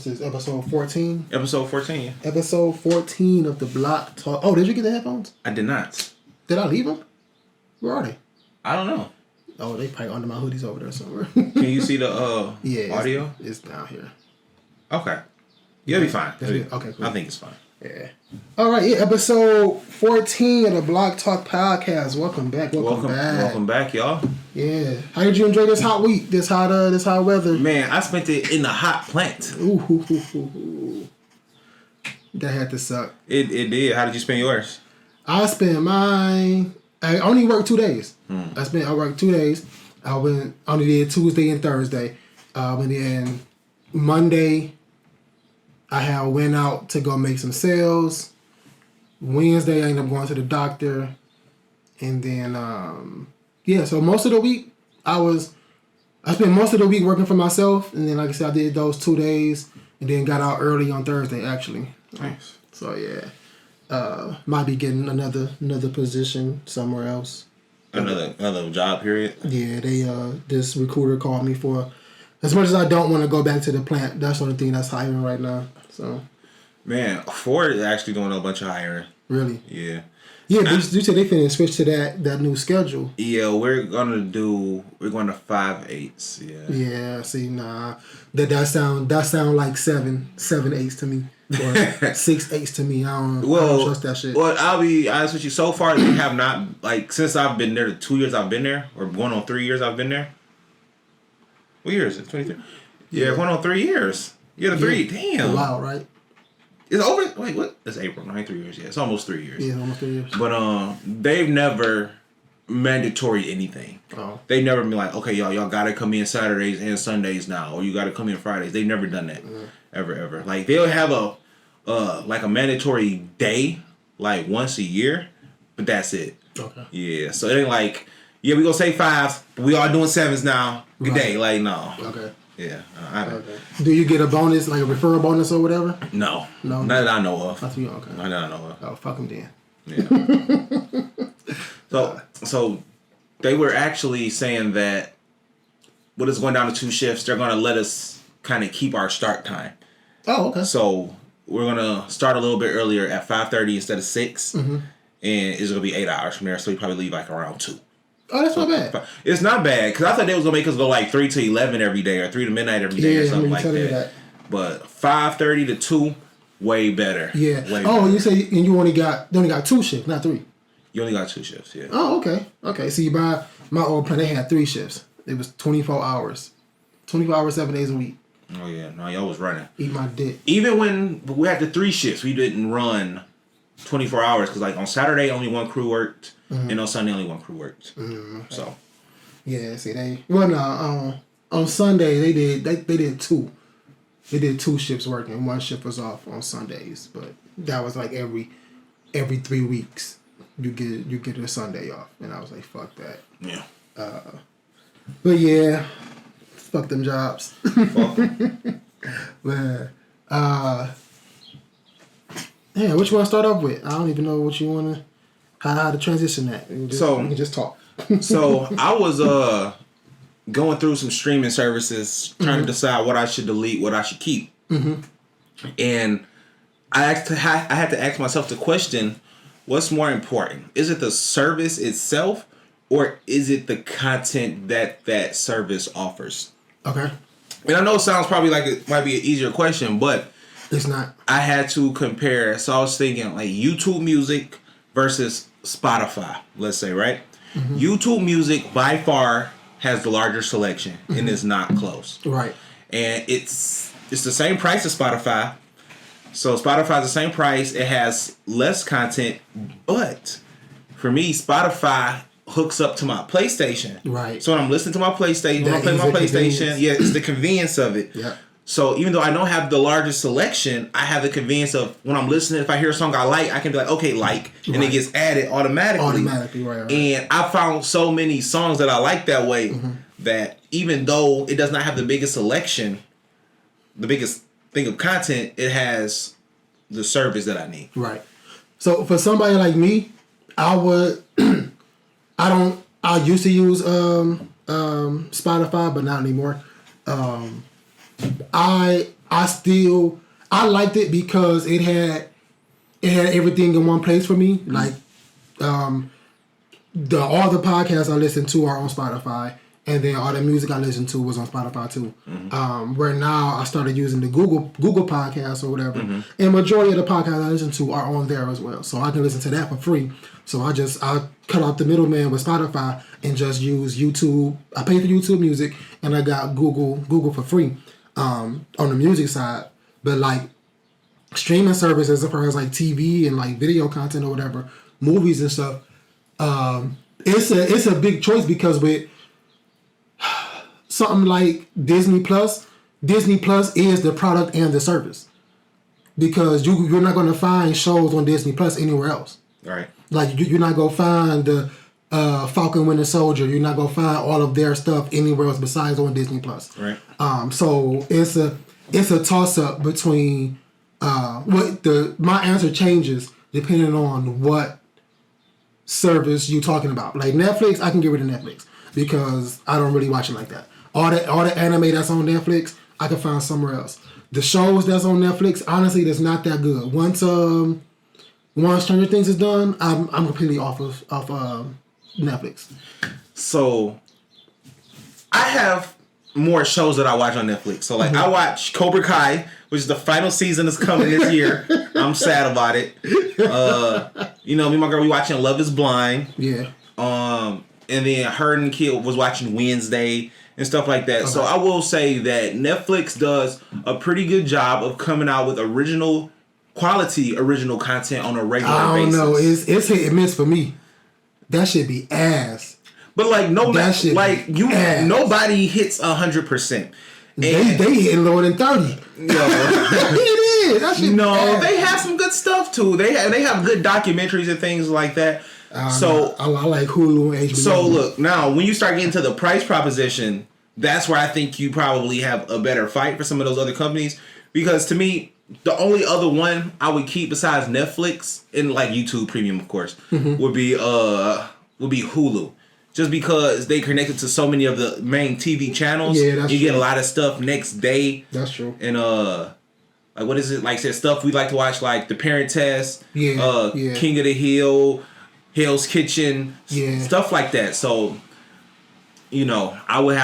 what's this? Episode 14. Episode 14. Yeah. Episode 14 of the Block Talk. Oh, did you get the headphones? I did not. Did I leave them? Where are they? I don't know. Oh, they probably under my hoodies over there somewhere. Can you see the audio? It's down here. Okay. You'll be fine. Okay, cool. I think it's fine. Yeah. All right, yeah, episode 14 of the Block Talk Podcast. Welcome back. Welcome back, y'all. Yeah. How did you enjoy this hot week? This hot weather? Man, I spent it in the hot plant. Ooh. That had to suck. It did. How did you spend yours? I spent mine. I only worked 2 days. I worked 2 days. I only did Tuesday and Thursday. And then Monday, I went out to go make some sales. Wednesday, I ended up going to the doctor. And then, so most of the week, I spent most of the week working for myself. And then, like I said, I did those 2 days. And then got out early on Thursday, actually. Nice. So, yeah. Might be getting another position somewhere else. Another job period? Yeah, this recruiter called me for, as much as I don't want to go back to the plant, that's the only thing that's hiring right now. So, man, Ford is actually doing a bunch of hiring. Really? Yeah. Yeah, you said they finna switch to that new schedule. Yeah, we're going to 5/8. Yeah. Yeah, see, nah. That sound like 7/8 to me. Or 6/8 to me. I don't trust that shit. Well, I'll be honest with you. So far, they have not, like, since I've been there, the 2 years I've been there, or going on 3 years I've been there. What year is it? 23? Yeah, going on 3 years. Yeah, 3. Damn. Wow, right? It's over. Wait, what? It's April. 3 years. Yeah, it's almost 3 years. Yeah, almost 3 years. But they've never mandatory anything. Oh. They've never been like, okay, y'all gotta come in Saturdays and Sundays now, or you gotta come in Fridays. They've never done that. Ever. Like, they'll have a mandatory day, like, once a year, but that's it. Okay. Yeah, so it ain't like, yeah, we gonna say 5s, but we all doing 7s now. Good day. Like, no. Okay. Yeah. Okay. Do you get a bonus, like a referral bonus or whatever? No. No. Not that I know of. Okay. Not that I know of. Oh, fuck them then. Yeah. So they were actually saying that what is going down to 2 shifts, they're going to let us kind of keep our start time. Oh, okay. So we're going to start a little bit earlier at 5:30 instead of 6. Mm-hmm. And it's going to be 8 hours from there. So we probably leave like around 2. Oh, that's not bad. It's not bad, because I thought they was going to make us go like 3 to 11 every day or 3 to midnight every day or something like that. But 5:30 to 2, way better. Yeah. Better. You say and you only got 2 shifts, not 3. You only got 2 shifts, yeah. Oh, okay. Okay. See, by my old plant, they had 3 shifts. It was 24 hours. 24 hours, 7 days a week. Oh, yeah. No, y'all was running. Eat my dick. Even when we had the 3 shifts, we didn't run 24 hours, because, like, on Saturday, only 1 crew worked, and on Sunday, only 1 crew worked. Okay. So. Yeah, see, on Sunday, they did 2. They did 2 shifts working. 1 shift was off on Sundays, but that was like every 3 weeks. You get a Sunday off, and I was like, fuck that. Yeah. But yeah, fuck them jobs. Fuck them. Man, yeah, what you want to start off with? I don't even know what you want to, how to transition that. We can just talk. So I was going through some streaming services, trying to decide what I should delete, what I should keep, and I had to ask myself the question: what's more important? Is it the service itself, or is it the content that service offers? Okay. And I know it sounds probably like it might be an easier question, but it's not. I had to compare. So I was thinking like YouTube Music versus Spotify, let's say, right? YouTube Music by far has the larger selection and is not close. Right. And it's the same price as Spotify. So Spotify's the same price. It has less content, but for me, Spotify hooks up to my PlayStation. Right. So when I'm listening to my PlayStation, when I'm playing my PlayStation, it's the convenience of it. Yeah. So even though I don't have the largest selection, I have the convenience of when I'm listening, if I hear a song I like, I can be like, okay, and it gets added automatically. Right. And I found so many songs that I like that way that even though it does not have the biggest selection, the biggest thing of content, it has the service that I need. Right. So for somebody like me, I used to use Spotify, but not anymore. I I liked it because it had everything in one place for me. Like all the podcasts I listen to are on Spotify, and then all the music I listen to was on Spotify too. Where now I started using the Google Podcasts or whatever, and majority of the podcasts I listen to are on there as well. So I can listen to that for free. So I cut out the middleman with Spotify and just use YouTube. I pay for YouTube Music, and I got Google for free on the music side. But like streaming services as far as like TV and like video content or whatever, movies and stuff, it's a big choice because with something like Disney Plus is the product and the service, because you're not going to find shows on Disney Plus anywhere else. Right. Like you're not going to find the Falcon Winter Soldier. You're not going to find all of their stuff anywhere else besides on Disney Plus. Right. So it's a toss up between my answer changes depending on what service you're talking about. Like Netflix, I can get rid of Netflix because I don't really watch it like that. All the anime that's on Netflix, I can find somewhere else. The shows that's on Netflix, honestly, that's not that good. Once Stranger Things is done, I'm completely off of Netflix. So I have more shows that I watch on Netflix. So like I watch Cobra Kai, which is the final season is coming this year. I'm sad about it. Me and my girl, we watching Love Is Blind. Yeah. And then her and Kid was watching Wednesday and stuff like that. Okay. So I will say that Netflix does a pretty good job of coming out with quality original content on a regular basis. I don't know. It's hit and miss for me. That should be ass. But like nobody hits 100%. They hitting lower than 30. Yo. It is. That shit ass. They have some good stuff too. They have good documentaries and things like that. So I like Hulu and HBO. So look, now when you start getting to the price proposition, that's where I think you probably have a better fight for some of those other companies. Because to me, the only other one I would keep besides Netflix and like YouTube Premium, of course, would be Hulu. Just because they connected to so many of the main TV channels, you get a lot of stuff next day. That's true. And like what is it? Like said stuff we like to watch, like The Parent Test, King of the Hill, Hell's Kitchen, stuff like that. So, I would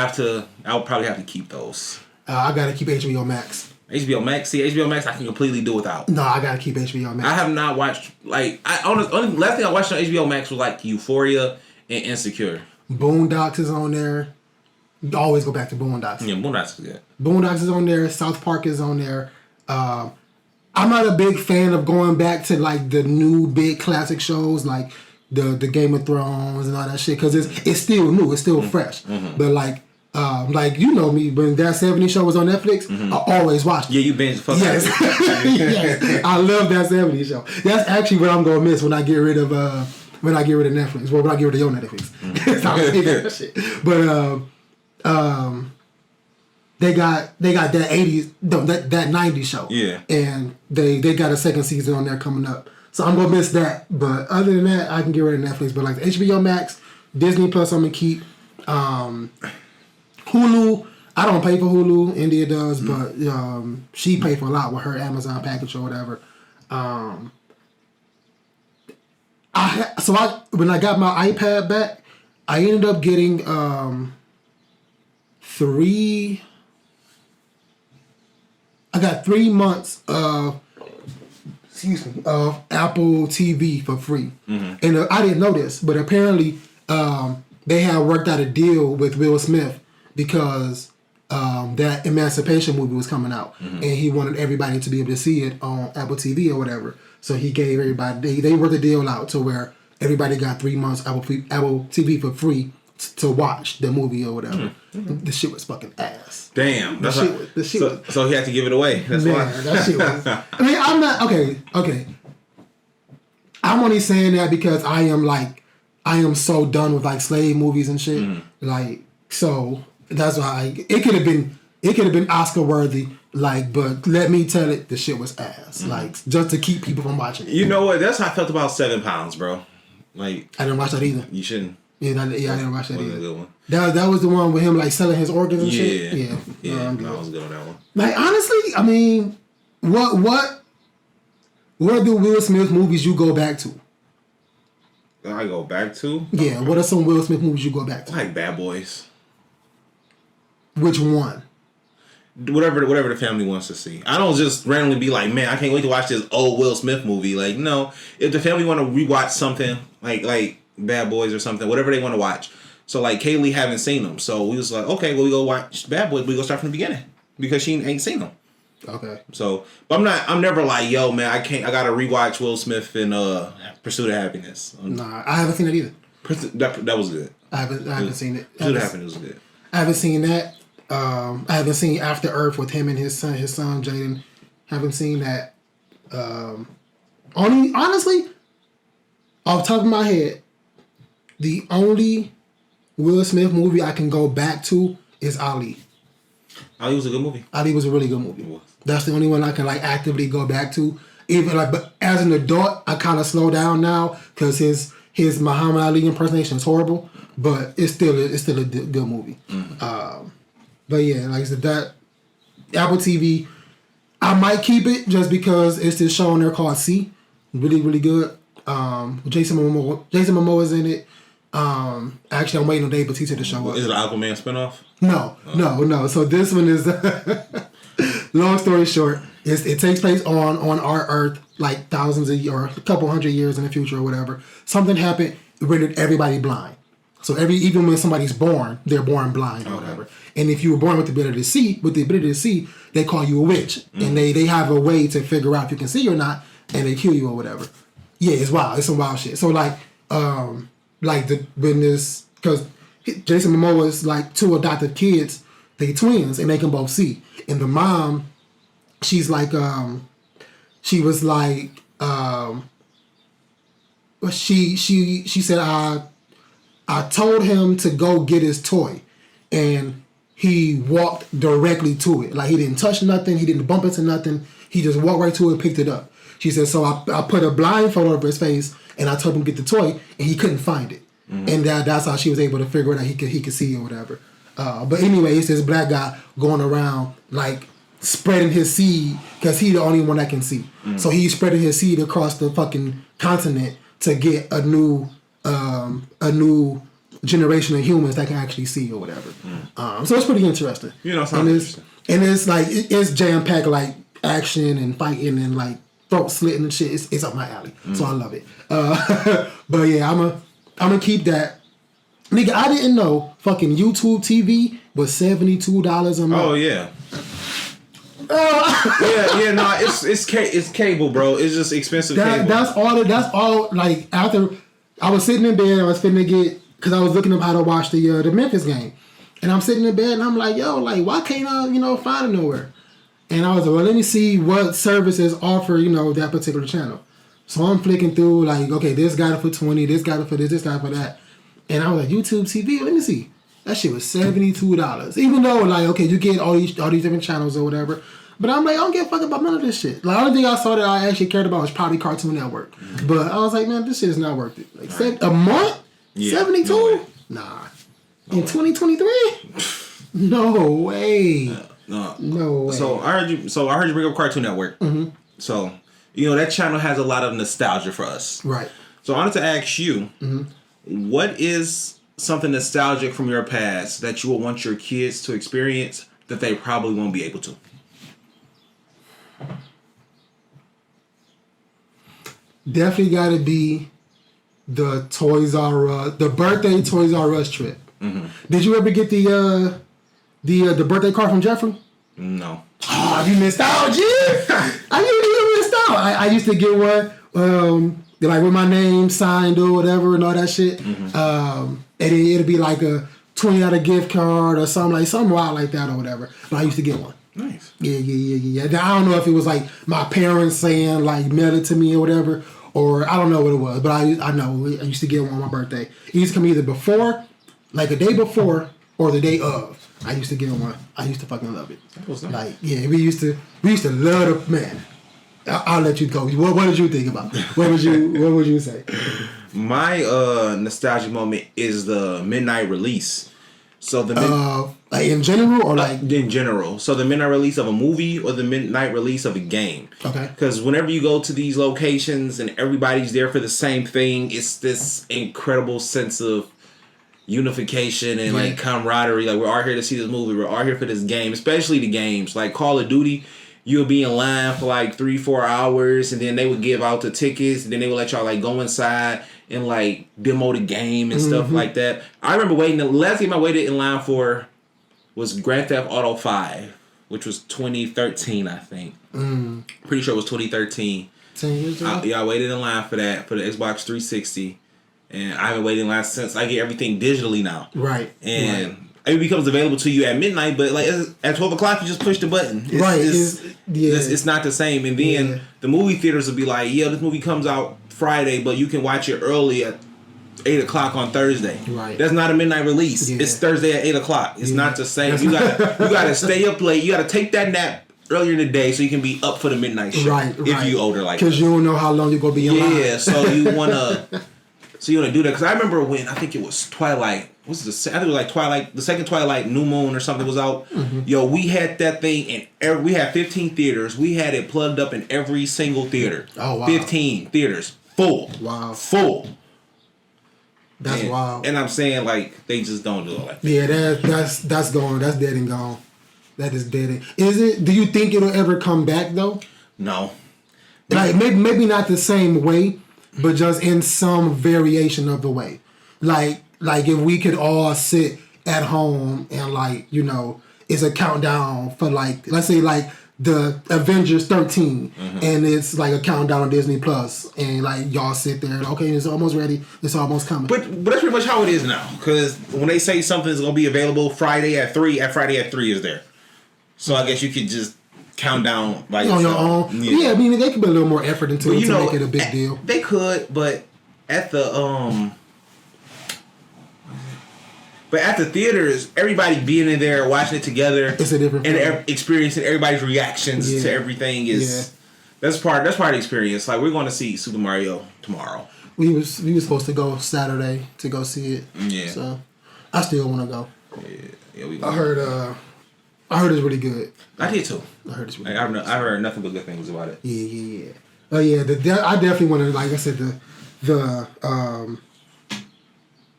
probably have to keep those. I gotta keep HBO Max. HBO Max. See, HBO Max, I can completely do without. No, I gotta keep HBO Max. I have not watched only last thing I watched on HBO Max was like Euphoria and Insecure. Boondocks is on there. Always go back to Boondocks. Yeah, Boondocks is good. Boondocks is on there. South Park is on there. I'm not a big fan of going back to like the new big classic shows like the Game of Thrones and all that shit because it's still new. It's still fresh. But like me, when that 70s show was on Netflix, I always watched it. Yeah, you binge fuck. Yes. Yes. I love that 70s show. That's actually what I'm gonna miss when I get rid of Netflix. Well, when I get rid of your Netflix. That shit. But they got that 80s that 90s show. Yeah. And they got a second season on there coming up. So I'm gonna miss that. But other than that, I can get rid of Netflix. But like HBO Max, Disney Plus I'm gonna keep. Hulu, I don't pay for Hulu. India does, but she paid for a lot with her Amazon package or whatever. When I got my iPad back, I ended up getting 3 months of Apple TV for free. And I didn't know this, but apparently they had worked out a deal with Will Smith because that Emancipation movie was coming out, and he wanted everybody to be able to see it on Apple TV or whatever. So he gave everybody, they worked the deal out to where everybody got 3 months Apple TV for free to watch the movie or whatever. The shit was fucking ass. Damn. So he had to give it away. That's why. That shit was. I mean, I'm not okay. I'm only saying that because I am so done with like slave movies and shit. Like, so that's why it could have been Oscar worthy. Like, but let me tell it, the shit was ass. Like, just to keep people from watching it. You know what? That's how I felt about 7 Pounds, bro. Like, I didn't watch that either. You shouldn't. Yeah, I didn't watch that Wasn't a either. good one. That was the one with him like selling his organs and shit. Yeah. Yeah, I'm good. I was good on that one. Like honestly, I mean, what do Will Smith movies you go back to? I go back to? Yeah, what are some Will Smith movies you go back to? Like Bad Boys. Which one? Whatever the family wants to see. I don't just randomly be like, man, I can't wait to watch this old Will Smith movie. Like, no. If the family want to rewatch something, like Bad Boys or something, whatever they want to watch. So, like, Kaylee haven't seen them. So, we was like, okay, well, we go watch Bad Boys. We go start from the beginning. Because she ain't seen them. Okay. So, but I'm never like, yo, man, I gotta rewatch Will Smith in Pursuit of Happiness. Nah, I haven't seen it either. That was good. I haven't seen it. Pursuit of Happiness was good. I haven't seen that. I haven't seen After Earth with him and his son Jaden. Haven't seen that. Honestly, off the top of my head, the only Will Smith movie I can go back to is Ali. Ali was a good movie. Ali was a really good movie. That's the only one I can like actively go back to. Even like, but as an adult, I kind of slow down now because his Muhammad Ali impersonation is horrible, but it's still a good movie. Mm-hmm. But yeah, like I said, that Apple TV, I might keep it just because it's this show on there called C, really really good. Jason Momoa is in it. Actually, I'm waiting on Dave Bautista to show up. Is it an Aquaman spinoff? No. So this one is, long story short, it takes place on our Earth, like thousands of or a couple hundred years in the future or whatever. Something happened, it rendered everybody blind. So even when somebody's born, they're born blind or whatever. And if you were born with the ability to see, they call you a witch, and they have a way to figure out if you can see or not, and they kill you or whatever. Yeah, it's wild. It's some wild shit. So because Jason Momoa's like two adopted kids, they twins and they can both see. And the mom, she's like, she was like, she said, I told him to go get his toy, and he walked directly to it. Like he didn't touch nothing, he didn't bump into nothing. He just walked right to it and picked it up. She said, so I put a blindfold over his face and I told him to get the toy, and he couldn't find it. Mm-hmm. And that's how she was able to figure it out. He could see or whatever. But anyway, it's this black guy going around like spreading his seed because he's the only one that can see. Mm-hmm. So he's spreading his seed across the fucking continent to get a new generation of humans that can actually see or whatever. Mm-hmm. So it's pretty interesting. Interesting. And it's like it's jam packed like action and fighting and like throat slitting and shit. It's up my alley. Mm-hmm. So I love it. But yeah, I'm gonna keep that. Nigga, I didn't know fucking YouTube TV was $72 a month. Oh yeah. No, it's cable, bro. It's just expensive cable. That's all. Like after I was sitting in bed, I was finna get because I was looking up how to watch the Memphis game, and I'm sitting in bed and I'm like, yo, like why can't I find it nowhere? And I was like, well, let me see what services offer that particular channel. So I'm flicking through like, okay, this got it for $20, this got it for this got it for that. And I was like, YouTube TV, let me see. That shit was $72. Even though, like, okay, you get all these different channels or whatever. But I'm like, I don't give a fuck about none of this shit. Like, the only thing I saw that I actually cared about was probably Cartoon Network. Mm-hmm. But I was like, man, this shit is not worth it. Like, a month? Yeah, 72? No nah. In 2023? No way. No way. So I heard you bring up Cartoon Network. Mm-hmm. So, that channel has a lot of nostalgia for us. Right. So I wanted to ask you, what is something nostalgic from your past that you would want your kids to experience that they probably won't be able to? Definitely got to be the the birthday Toys R Us trip. Mm-hmm. Did you ever get the birthday card from Jeffrey? No. Oh, you missed out, G. You missed out. I used to get one, like with my name signed or whatever and all that shit. Mm-hmm. And it'd be like a $20 gift card or something wild like that or whatever. But I used to get one. Nice. Yeah. I don't know if it was like my parents saying like mail it to me or whatever, or I don't know what it was, but I know I used to get one on my birthday. It used to come either before, like a day before, or the day of. I used to get one. I used to fucking love it. That was nice. Like, yeah, we used to love the man. I'll let you go. What did you think about it? What would you say? My nostalgic moment is the midnight release. So like in general or like in general. So the midnight release of a movie or the midnight release of a game. Okay. Because whenever you go to these locations and everybody's there for the same thing, it's this incredible sense of unification and like camaraderie. Like we're all here to see this movie. We're all here for this game, especially the games like Call of Duty. You'll be in line for like 3-4 hours, and then they would give out the tickets, and then they would let y'all like go inside and like demo the game and stuff like that. I remember waiting. The last game I waited in line for was Grand Theft Auto 5, which was 2013, I think. Pretty sure it was 2013. 10 years ago? I waited in line for that for the Xbox 360, and I haven't waited in line since. I get everything digitally now, Right? And it becomes available to you at midnight, but like at 12 o'clock, you just push the button. It's not the same. And then the movie theaters will be like, yeah, this movie comes out Friday, but you can watch it early at 8 o'clock on Thursday. Right. That's not a midnight release. Yeah. It's Thursday at 8 o'clock. It's not the same. You gotta stay up late. You gotta take that nap earlier in the day so you can be up for the midnight show. Right. If you older like because you don't know how long you're gonna be in line. Yeah. So you wanna do that because I remember when I think it was Twilight. I think it was like Twilight, the second Twilight, New Moon or something was out. Yo, we had that thing in we had 15 theaters. We had it plugged up in every single theater. Oh wow. 15 theaters. Full. Wow. Full. That's wild. And I'm saying like they just don't do it like that. Yeah, that's gone. That's dead and gone. That is dead. Is it? Do you think it'll ever come back though? No. Like maybe not the same way, but just in some variation of the way. Like if we could all sit at home and like, you know, it's a countdown for like, let's say like the Avengers 13 and it's like a countdown on Disney Plus and like y'all sit there and okay, it's almost ready, it's almost coming. But that's pretty much how it is now. Because when they say something is going to be available Friday at 3 is there. So I guess you could just count down like on your own. Yeah, I mean they could put a little more effort into it to make it a big deal. They could, but at the theaters, everybody being in there watching it together, it's a different and experiencing everybody's reactions to everything is that's part of the experience. Like we're going to see Super Mario tomorrow. We was supposed to go Saturday to go see it. Yeah. So I still want to go. Yeah. I heard it's really good. I did too. I heard it's really good. I heard nothing but good things about it. Yeah. Oh yeah. I definitely want to. Like I said, the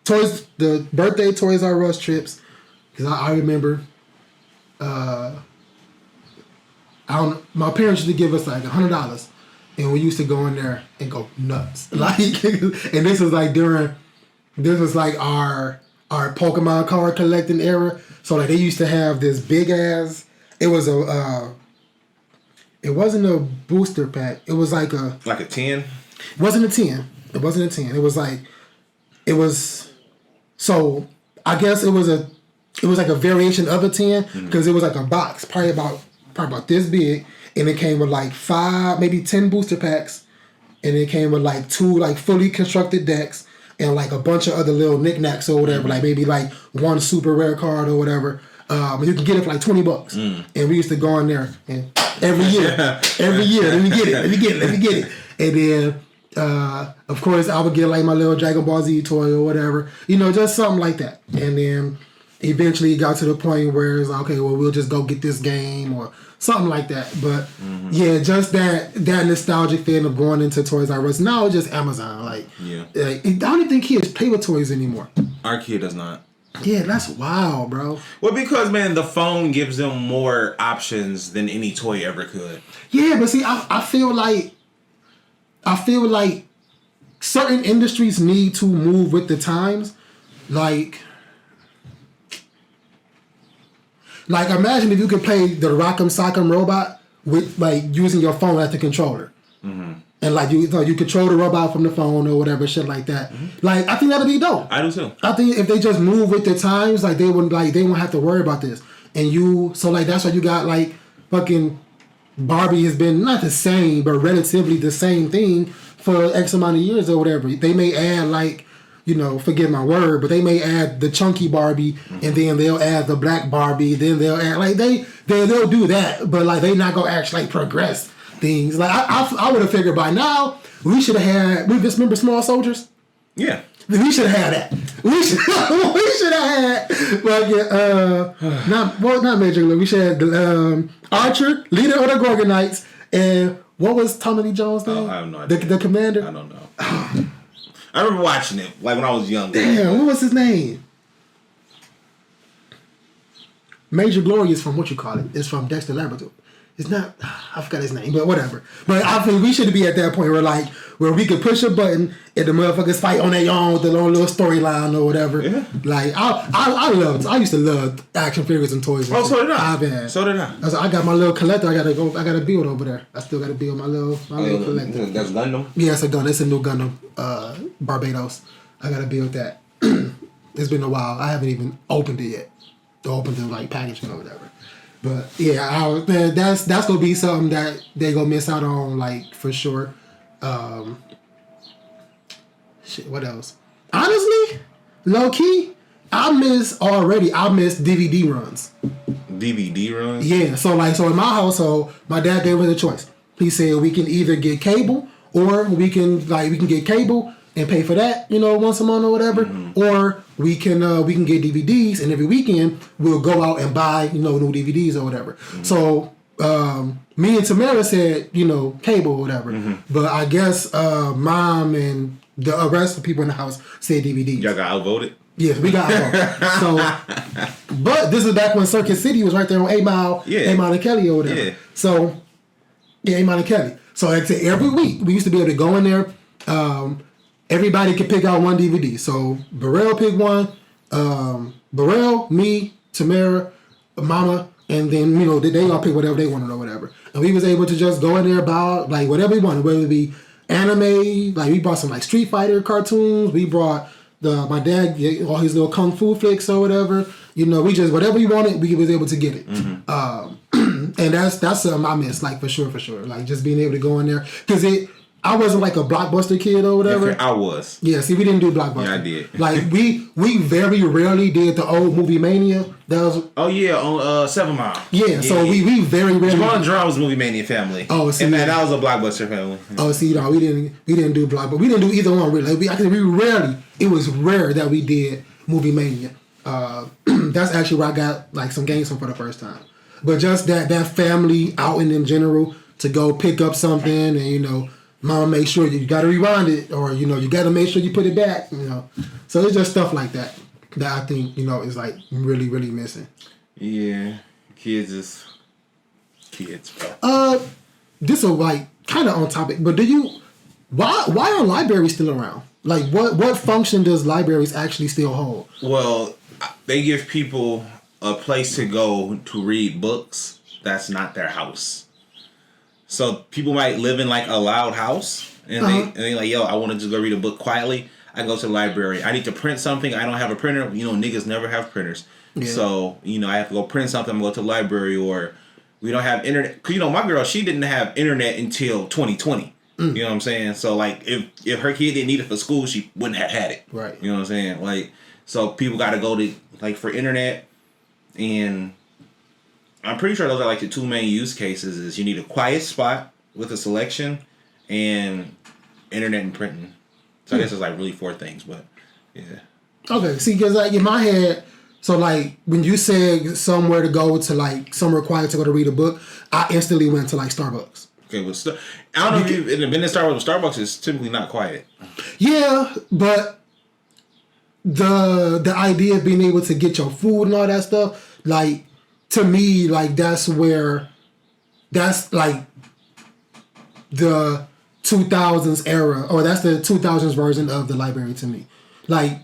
toys, the birthday Toys R Us trips, because I remember. My parents used to give us like $100, and we used to go in there and go nuts. Like, and this was like our Pokemon card collecting era. So like they used to have this big ass. It was it wasn't a booster pack. It was like a 10. It wasn't a 10. It wasn't a 10. So I guess it was like a variation of a 10 because it was like a box, probably about this big, and it came with like 5, maybe 10 booster packs, and it came with like 2 like fully constructed decks and like a bunch of other little knickknacks or whatever, like maybe like 1 super rare card or whatever. You can get it for like $20, and we used to go in there and every year, let me get it, and then of course I would get like my little Dragon Ball Z toy or whatever, you know, just something like that, and then eventually it got to the point where it's like, okay, well we'll just go get this game or something like that. But yeah, just that nostalgic feeling of going into Toys R Us. Now it's just Amazon. I don't even think kids play with toys anymore. Our kid does not. Yeah, that's wild, bro. Well, because man, the phone gives them more options than any toy ever could. Yeah, but see, I feel like certain industries need to move with the times. Like imagine if you could play the Rock'em Sock'em Robot with like using your phone as the controller, and like you control the robot from the phone or whatever shit like that. Like I think that'd be dope. I do too. I think if they just move with the times, like they won't have to worry about this. And so like that's why you got like fucking Barbie has been not the same, but relatively the same thing for X amount of years or whatever. They may add like, you know, forget my word, but they may add the chunky Barbie, and then they'll add the black Barbie, then they'll add like they'll do that, but like they not gonna actually like, progress things. Like I would have figured by now we should have had. We just remember Small Soldiers. Yeah. We should have had that. We should have had not Major League. We should have the Archer, leader of the Gorgonites, and what was Tommy Lee Jones' name? Oh, I have no idea. The commander. I don't know. I remember watching it like when I was young. Damn, what was his name? Major Glory is from what you call it. It's from Dexter Laboratory. It's not. I forgot his name, but whatever. But I think we should be at that point where we could push a button and the motherfuckers fight on their own with their own little storyline or whatever. Yeah. Like I used to love action figures and toys. And so did I. So did I. I got my little collector. I gotta build over there. I still gotta build my little collector. That's Gundam. Yeah, it's a gun. It's a new Gundam. Barbados. I gotta build that. It's been a while. I haven't even opened it yet. Opened the like packaging or whatever. But yeah, that's gonna be something that they gonna miss out on, like, for sure. Shit, what else? Honestly, low key, I miss DVD runs. DVD runs? Yeah, so in my household, my dad gave us a choice. He said we can either get cable or we can get cable and pay for that, once a month or whatever, or we can get DVDs, and every weekend we'll go out and buy, new DVDs or whatever. So me and Tamara said, cable or whatever, but I guess mom and the rest of the people in the house said DVDs. Y'all got outvoted? Yes, we got outvoted. But this is back when Circuit City was right there on 8 Mile and Kelly or whatever. Yeah. So, 8 Mile and Kelly. So like I said, every week we used to be able to go in there. Everybody could pick out one DVD. So Burrell picked one. Burrell, me, Tamara, Mama, and then they all pick whatever they wanted or whatever. And we was able to just go in there about like whatever we wanted, whether it be anime, like we brought some like Street Fighter cartoons. We brought my dad all his little kung fu flicks or whatever. We just whatever we wanted, we was able to get it. And that's something I miss, like for sure, like just being able to go in there because I wasn't like a Blockbuster kid or whatever. Yeah, I was. Yeah, see, we didn't do Blockbuster. Yeah, I did. Like we very rarely did the old Movie Mania. That was. Oh yeah, on 7 Mile. Yeah, so we very rarely. Javon John was Movie Mania family. Oh, see, and man, that was a Blockbuster family. Oh, see, no, we didn't do Blockbuster. We didn't do either one really. We rarely. It was rare that we did Movie Mania. That's actually where I got like some games from for the first time. But just that family outing in general to go pick up something and Mama make sure you got to rewind it or you got to make sure you put it back. So it's just stuff like that I think is like really really missing. Yeah, kids, bro. This is like kind of on topic, but why are libraries still around? Like what function does libraries actually still hold? Well, they give people a place to go to read books that's not their house. So people might live in like a loud house and they like, yo, I want to just go read a book quietly. I go to the library. I need to print something. I don't have a printer. Niggas never have printers. Yeah. So, I have to go print something. I'm going to go to the library or we don't have internet. Cause my girl, she didn't have internet until 2020. You know what I'm saying? So like if her kid didn't need it for school, she wouldn't have had it. Right. You know what I'm saying? Like, so people got to go to like for internet and I'm pretty sure those are like the two main use cases is you need a quiet spot with a selection and internet and printing. So I guess it's like really 4 things, but yeah. Okay, see, because like in my head, so like when you said somewhere to go to like somewhere quiet to go to read a book, I instantly went to like Starbucks. Okay, well, I don't know if you've been in Starbucks, but Starbucks is typically not quiet. Yeah, but the idea of being able to get your food and all that stuff, like, to me, like, that's like the 2000s era, or that's the 2000s version of the library to me. Like,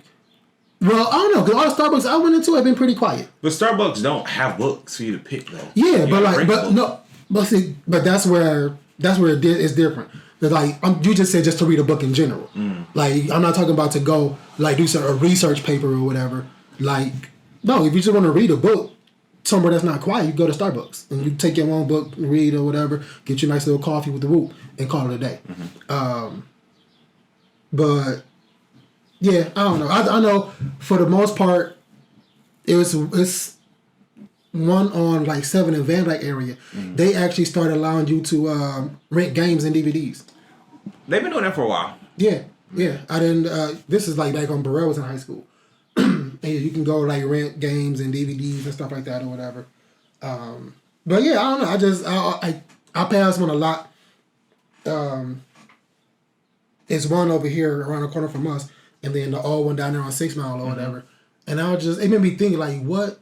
well, I don't know, because all the Starbucks I went into have been pretty quiet. But Starbucks don't have books for you to pick, though. Yeah, but that's where it's different. Like, you just said just to read a book in general. Like, I'm not talking about to go, like, do a research paper or whatever. Like, no, if you just want to read a book somewhere that's not quiet, you go to Starbucks. And you take your own book, read or whatever, get your nice little coffee with the Whoop, and call it a day. But, yeah, I don't know. I know, for the most part, it's one on, like, 7 in Van Dyke area. They actually started allowing you to rent games and DVDs. They've been doing that for a while. Yeah. Yeah, I didn't. This is like back when Burrell was in high school. And you can go like rent games and DVDs and stuff like that or whatever. But yeah, I don't know. I pass one a lot. There's one over here around the corner from us, and then the old one down there on 6 Mile or whatever. And it made me think like, what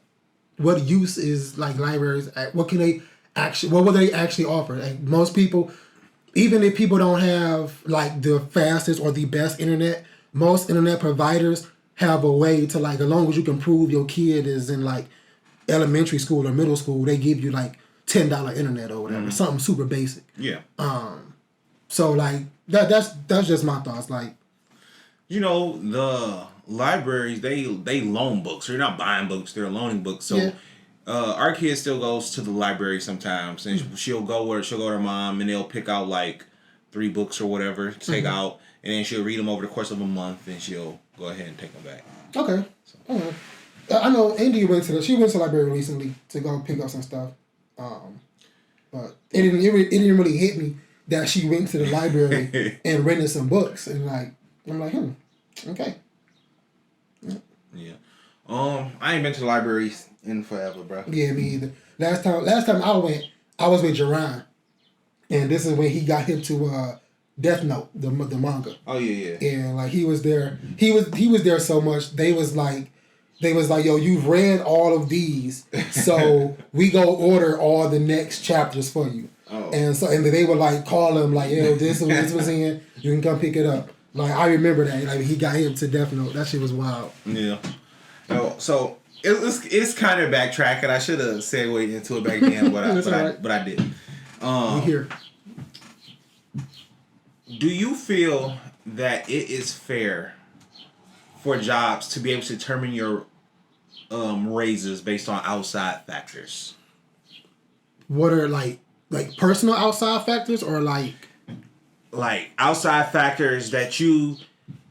use is like libraries? What can they actually? What will they actually offer? Like most people, even if people don't have like the fastest or the best internet, most internet providers have a way to like, as long as you can prove your kid is in like elementary school or middle school, they give you like $10 internet or whatever, something super basic. Yeah. So like that's just my thoughts. Like, you know, the libraries they loan books. They're not buying books; they're loaning books. So, our kid still goes to the library sometimes, and she'll go to her mom, and they'll pick out like 3 books or whatever to take out, and then she'll read them over the course of a month, and she'll go ahead and take them back. Okay. So. I know Indy went to the library recently to go pick up some stuff, but it didn't really hit me that she went to the library and rented some books, and like I'm like, okay. Yeah. I ain't been to the library in forever, bro. Yeah, me either. Last time I went, I was with Jerron, and this is when he got him to Death Note, the manga. Oh yeah. And like he was there, he was there so much. They was like, yo, you've read all of these, so we go order all the next chapters for you. Oh. And they would like call him like, yo, this was in, you can come pick it up. Like I remember that, like he got him to Death Note. That shit was wild. Yeah. No, so it's kind of backtracking. I should have segued into it back then, but I didn't. We here. Do you feel that it is fair for jobs to be able to determine your raises based on outside factors? What are like personal outside factors or like outside factors that you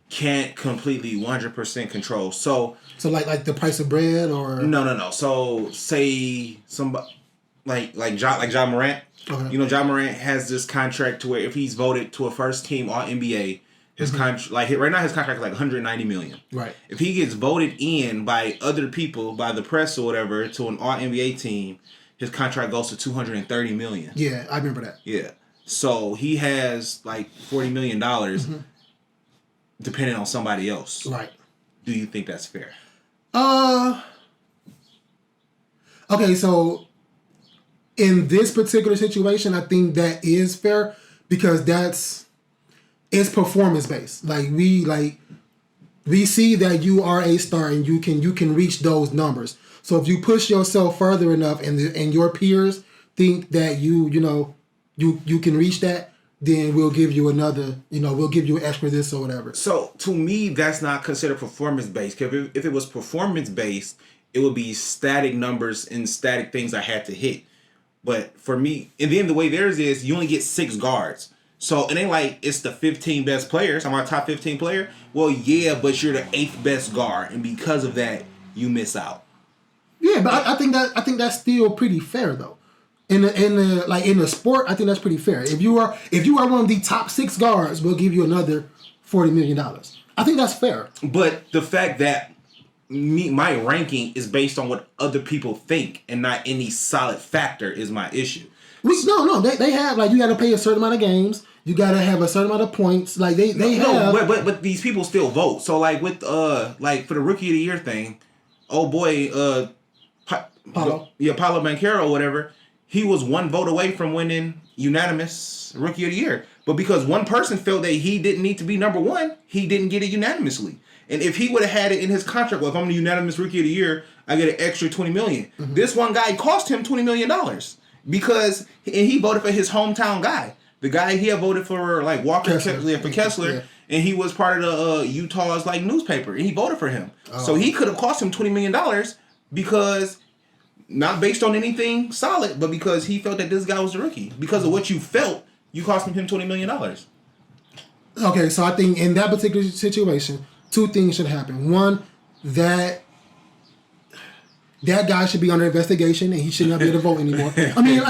can't completely 100% control? So like the price of bread or no. So say somebody like Ja Morant. Okay. You know, Ja Morant has this contract to where if he's voted to a first team All NBA, his contract right now his contract is like $190 million. Right. If he gets voted in by other people, by the press or whatever, to an All NBA team, his contract goes to $230 million. Yeah, I remember that. Yeah. So he has like $40 million depending on somebody else. Right. Do you think that's fair? Okay, so in this particular situation, I think that is fair because it's performance based. Like we see that you are a star and you can reach those numbers. So if you push yourself further enough and your peers think that you can reach that, then we'll give you we'll give you an extra this or whatever. So to me, that's not considered performance based. If it was performance based, it would be static numbers and static things I had to hit. But for me, and then the way theirs is, you only get 6 guards. So it ain't like it's the 15 best players. I'm our top 15 player. Well, yeah, but you're the 8th best guard, and because of that, you miss out. Yeah, but I think that's still pretty fair though. In the sport, I think that's pretty fair. If you are one of the top 6 guards, we'll give you another $40 million. I think that's fair. But the fact that my ranking is based on what other people think and not any solid factor is my issue. No, they have like you got to pay a certain amount of games. You got to have a certain amount of points. Like they have. But these people still vote. So like with like for the Rookie of the Year thing, Paulo Banchero or whatever, he was 1 vote away from winning unanimous Rookie of the Year. But because one person felt that he didn't need to be number 1, he didn't get it unanimously. And if he would have had it in his contract, well, if I'm the unanimous Rookie of the Year, I get an extra $20 million. Mm-hmm. This one guy cost him $20 million because he voted for his hometown guy. The guy he had voted for, like Walker Kessler, yeah. And he was part of the Utah's like newspaper, and he voted for him. Oh. So he could have cost him $20 million because not based on anything solid, but because he felt that this guy was the rookie. Because of what you felt, you cost him $20 million. Okay, so I think in that particular situation, 2 things should happen. One, that guy should be under investigation and he should not be able to vote anymore. I mean,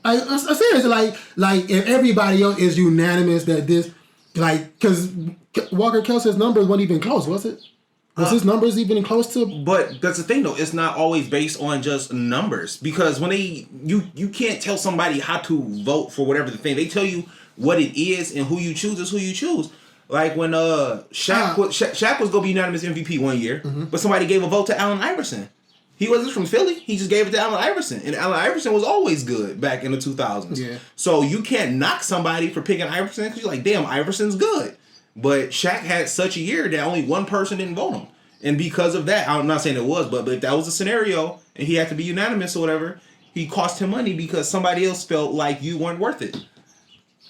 I'm serious. Like if everybody else is unanimous that this, like, because Walker Kessler's numbers weren't even close, was it? Was his numbers even close to? But that's the thing, though. It's not always based on just numbers, because when you can't tell somebody how to vote for whatever the thing. They tell you what it is, and who you choose is who you choose. Like when Shaq was gonna be unanimous MVP one year, but somebody gave a vote to Allen Iverson. He wasn't from Philly. He just gave it to Allen Iverson, and Allen Iverson was always good back in the 2000s. Yeah. So you can't knock somebody for picking Iverson because you're like, damn, Iverson's good. But Shaq had such a year that only one person didn't vote him. And because of that, I'm not saying it was, but if that was a scenario and he had to be unanimous or whatever, he cost him money because somebody else felt like you weren't worth it.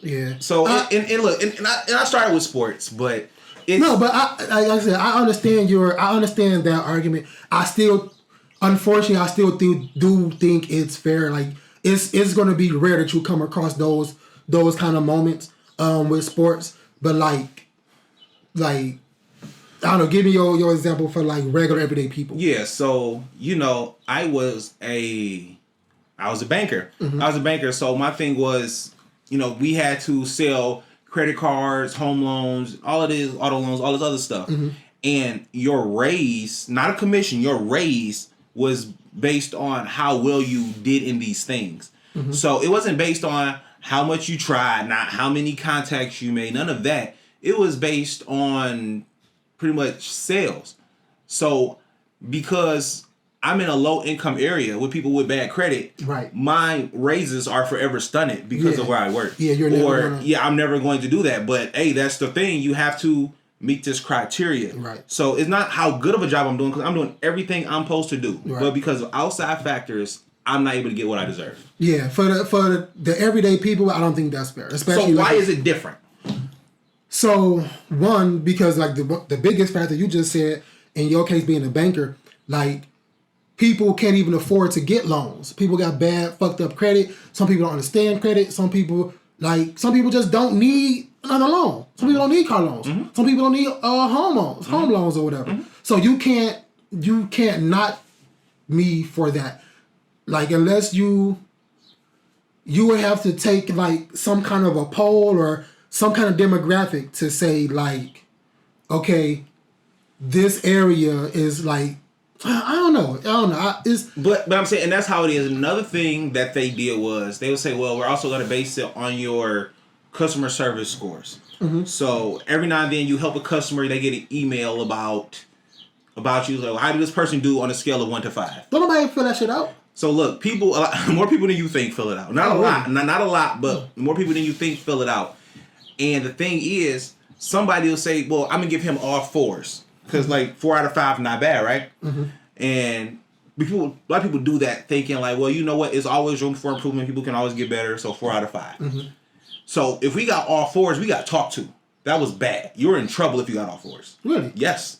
Yeah. So, I started with sports, but it's... No, but like I said, I understand that argument. Unfortunately, I still do think it's fair. Like, it's going to be rare that you come across those kind of moments with sports. But like I don't know, give me your example for like regular everyday people. Yeah, so I was a banker. I was a banker, so my thing was, we had to sell credit cards, home loans, all of this, auto loans, all this other stuff. And your raise, not a commission, your raise was based on how well you did in these things. So it wasn't based on how much you tried, not how many contacts you made, none of that. It was based on pretty much sales. So because I'm in a low income area with people with bad credit, right, my raises are forever stunted because of where I work. Yeah, I'm never going to do that. But hey, that's the thing. You have to meet this criteria. Right. So it's not how good of a job I'm doing, because I'm doing everything I'm supposed to do. Right. But because of outside factors, I'm not able to get what I deserve. Yeah, for the everyday people, I don't think that's fair. Especially so why is it different? So one, because like the biggest factor you just said, in your case being a banker, like people can't even afford to get loans. People got bad, fucked up credit. Some people don't understand credit. Some people just don't need another loan. Some people don't need car loans. Some people don't need home loans or whatever. So you can't knock me for that. Like, unless you would have to take like some kind of a poll or some kind of demographic to say like, okay, this area is like, I don't know. But I'm saying, and that's how it is. Another thing that they did was they would say, well, we're also going to base it on your customer service scores. So every now and then you help a customer, they get an email about you. Like, how did this person do on a scale of 1 to 5? Don't nobody fill that shit out. So look, more people than you think fill it out. Not a lot, not a lot, but more people than you think fill it out. And the thing is, somebody will say, well, I'm going to give him all 4s. Because like 4 out of 5 not bad, right? And a lot of people do that thinking like, well, you know what? There's always room for improvement. People can always get better. So 4 out of 5. So if we got all 4s, we got talked to. That was bad. You were in trouble if you got all 4s. Really? Yes.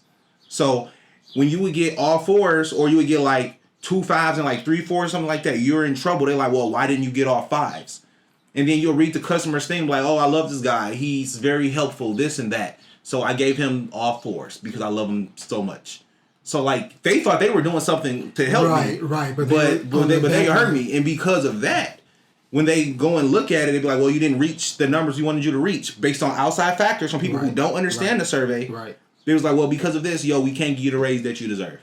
So when you would get all 4s, or you would get like 2 5s and like 3 4s, something like that, you're in trouble. They're like, well, why didn't you get all 5s? And then you'll read the customer's thing like, oh, I love this guy. He's very helpful, this and that. So I gave him all 4s because I love him so much. So like they thought they were doing something to help me. Right. But they hurt me. And because of that, when they go and look at it, they'd be like, well, you didn't reach the numbers we wanted you to reach based on outside factors from people who don't understand the survey. Right. They was like, well, because of this, we can't give you the raise that you deserve.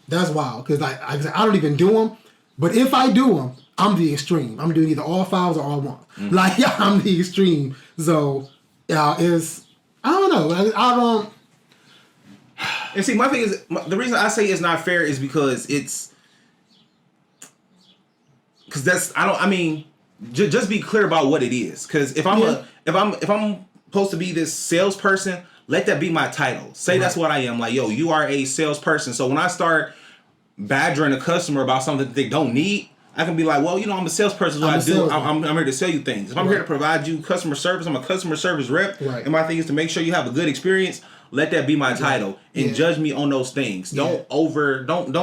That's wild. Because like I don't even do them. But if I do them, I'm the extreme. I'm doing either all 5s or all 1. Like, I'm the extreme. So, I don't know. I don't. And see, my thing is, the reason I say it's not fair is because just be clear about what it is. Because if I'm supposed to be this salesperson, let that be my title. Say that's what I am. Like, yo, you are a salesperson. So when I start badgering a customer about something that they don't need, I can be like, well, I'm a salesperson. So I'm here to sell you things. If I'm here to provide you customer service, I'm a customer service rep. Right. And my thing is to make sure you have a good experience. Let that be my title and judge me on those things. Don't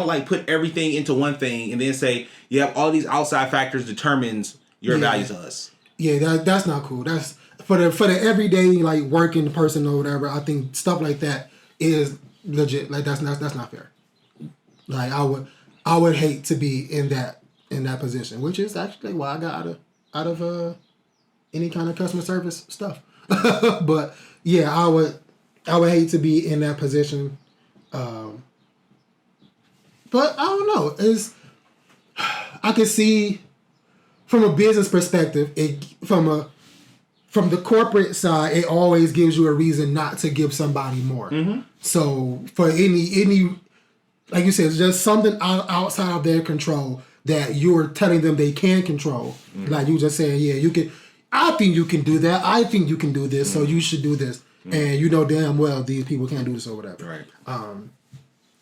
like put everything into one thing and then say, all these outside factors determines your value to us. Yeah, that's not cool. That's for the everyday like working person or whatever. I think stuff like that is legit. Like that's not fair. Like I would hate to be in that position, which is actually why I got out of any kind of customer service stuff. But yeah, I would hate to be in that position. But I don't know. I can see from a business perspective, from the corporate side, it always gives you a reason not to give somebody more. Mm-hmm. So for any like you said, it's just something outside of their control that you're telling them they can control. Mm-hmm. Like you just saying, yeah, you can. I think you can do that. I think you can do this. Mm-hmm. So you should do this. Mm-hmm. And you know damn well these people can't do this or whatever. Right.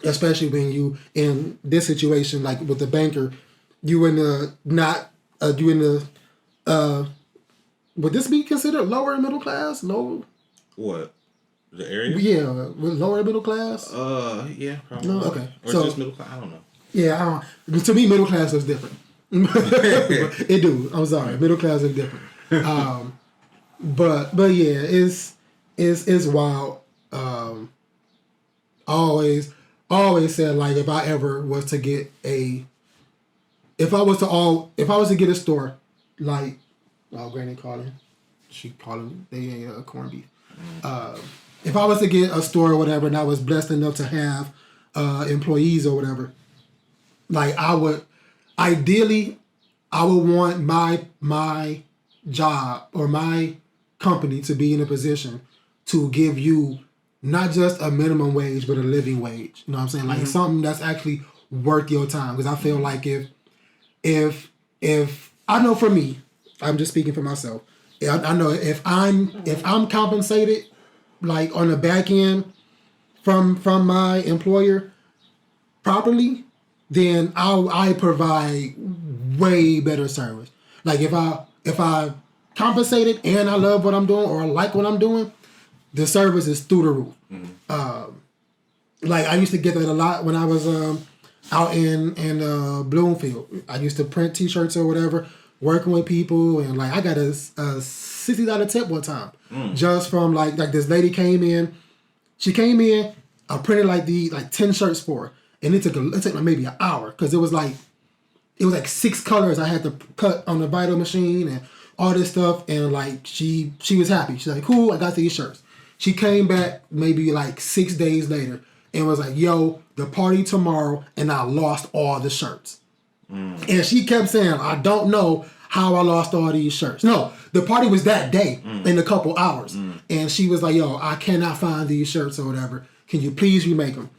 Especially when you in this situation, like with the banker, would this be considered lower middle class? Low? What? The area? Yeah, lower middle class. Yeah, probably. No, okay. Or just middle class. I don't know. Yeah, to me, middle class is different. It do. I'm sorry, middle class is different. But yeah, it's wild. Always said like if I ever was to get if I was to get a store like Granny calling, she calling they ain't corned beef. If I was to get a store or whatever, and I was blessed enough to have employees or whatever, like I would want my job or my company to be in a position to give you not just a minimum wage, but a living wage. You know what I'm saying? Like something that's actually worth your time. Because I feel like if I know for me, I'm just speaking for myself. I know if I'm compensated like on the back end from my employer properly, then I provide way better service. Like if I compensated and I love what I'm doing or I like what I'm doing, the service is through the roof. Mm-hmm. Like I used to get that a lot when I was out in Bloomfield. I used to print T-shirts or whatever, working with people, and like I got a $60 tip one time just from like this lady came in. She came in. I printed like 10 shirts for her, and it took like maybe an hour because it was like 6 colors I had to cut on the Vital machine and all this stuff, and like she was happy. She's like, cool, I got these shirts. She came back maybe like 6 days later and was like, yo, the party tomorrow, and I lost all the shirts. And she kept saying, I don't know how I lost all these shirts. No, the party was that day in a couple hours. And she was like, yo, I cannot find these shirts or whatever. Can you please remake them?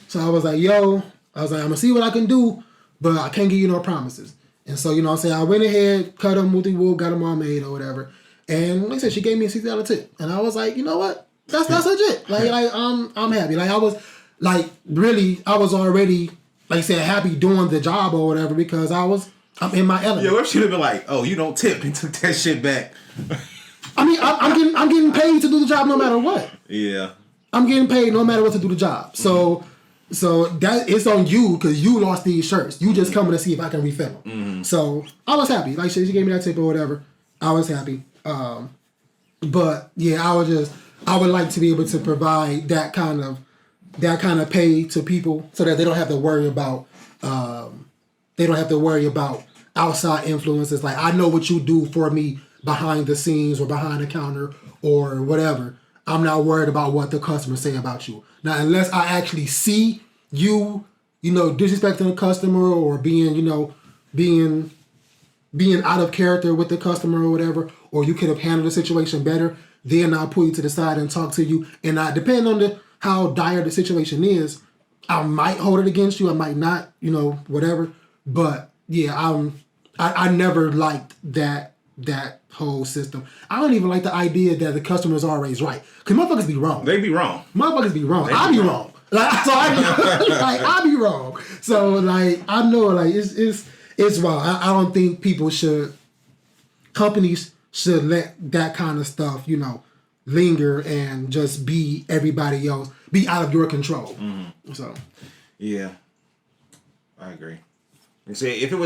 So I was like, I'm going to see what I can do, but I can't give you no promises. And so, you know what I'm saying, I went ahead, cut them, multi-wool, got them all made or whatever. And like I said, she gave me a $60 tip. And I was like, you know what? That's legit. Like I'm happy. Like I was already, like I said, happy doing the job or whatever because I'm in my element. Yeah, what should have been like, oh, you don't tip and took that shit back. I mean, I'm getting paid to do the job no matter what. Yeah. I'm getting paid no matter what to do the job. So that it's on you because you lost these shirts. You just coming to see if I can refill them. Mm-hmm. So I was happy. Like she gave me that tip or whatever. I was happy. But yeah, I would like to be able to provide that kind of pay to people so that they don't have to worry about outside influences. Like I know what you do for me behind the scenes or behind the counter or whatever. I'm not worried about what the customers say about you. Now, unless I actually see you, disrespecting a customer or being out of character with the customer or whatever, or you could have handled the situation better, then I'll pull you to the side and talk to you. And depending on how dire the situation is, I might hold it against you. I might not, whatever. But yeah, I never liked that whole system. I don't even like the idea that the customer is always right. Because motherfuckers be wrong. They be wrong. Motherfuckers be wrong. I be wrong. I be wrong. So like I know like it's wild. I don't think companies should let that kind of stuff, linger and just be everybody else, be out of your control. Mm-hmm. So yeah. I agree. You see, if it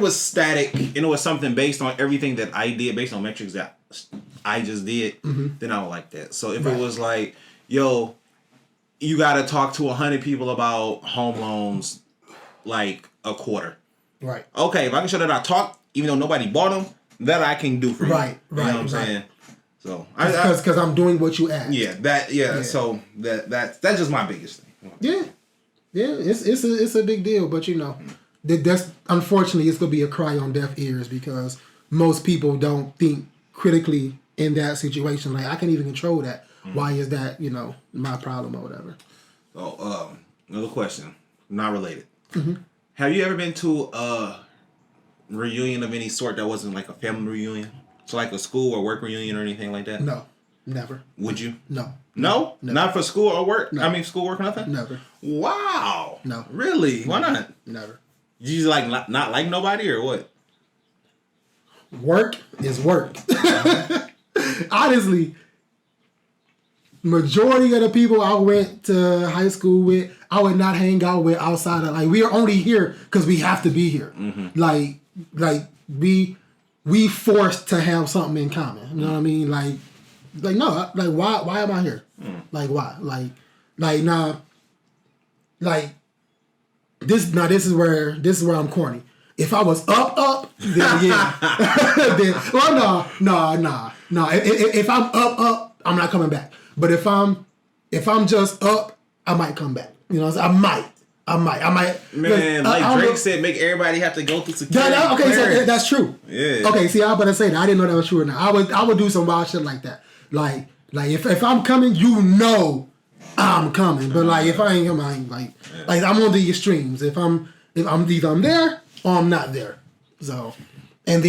was static and it was something based on everything that I did, based on metrics that I just did, then I would like that. So if it was like, yo, you got to talk to 100 people about home loans like a quarter. Right. Okay, if I can show that I talk, even though nobody bought them, that I can do for you. Right. You know what I'm saying? So because I'm doing what you asked. Yeah. So that's just my biggest thing. Yeah. It's a big deal, but that's unfortunately it's gonna be a cry on deaf ears because most people don't think critically in that situation. Like I can't even control that. Why is that my problem or whatever? So another question, not related. Mm-hmm. Have you ever been to a reunion of any sort that wasn't like a family reunion? So like a school or work reunion or anything like that? No, never. Would you? No. No? Never. Not for school or work? No. I mean school, work, nothing? Never. Wow. No. Really? Why not? Never. You just like not like nobody or what? Work is work. Honestly, majority of the people I went to high school with, I would not hang out with outside of we are only here because we have to be here. Mm-hmm. Like we forced to have something in common. You know what I mean? Like no, why am I here? Like why? This is where I'm corny. If I was up, then yeah. No. If I'm up, I'm not coming back. But if I'm just up, I might come back. You know, I might. Man, like Drake said, make everybody have to go through security. Okay, so that's true. Yeah. Okay, see, I was about to say that. I didn't know that was true or not. I would do some wild shit like that. Like if I'm coming, I'm coming. But if I ain't coming, I ain't like I'm on the extremes. If I'm either I'm there or I'm not there. So, and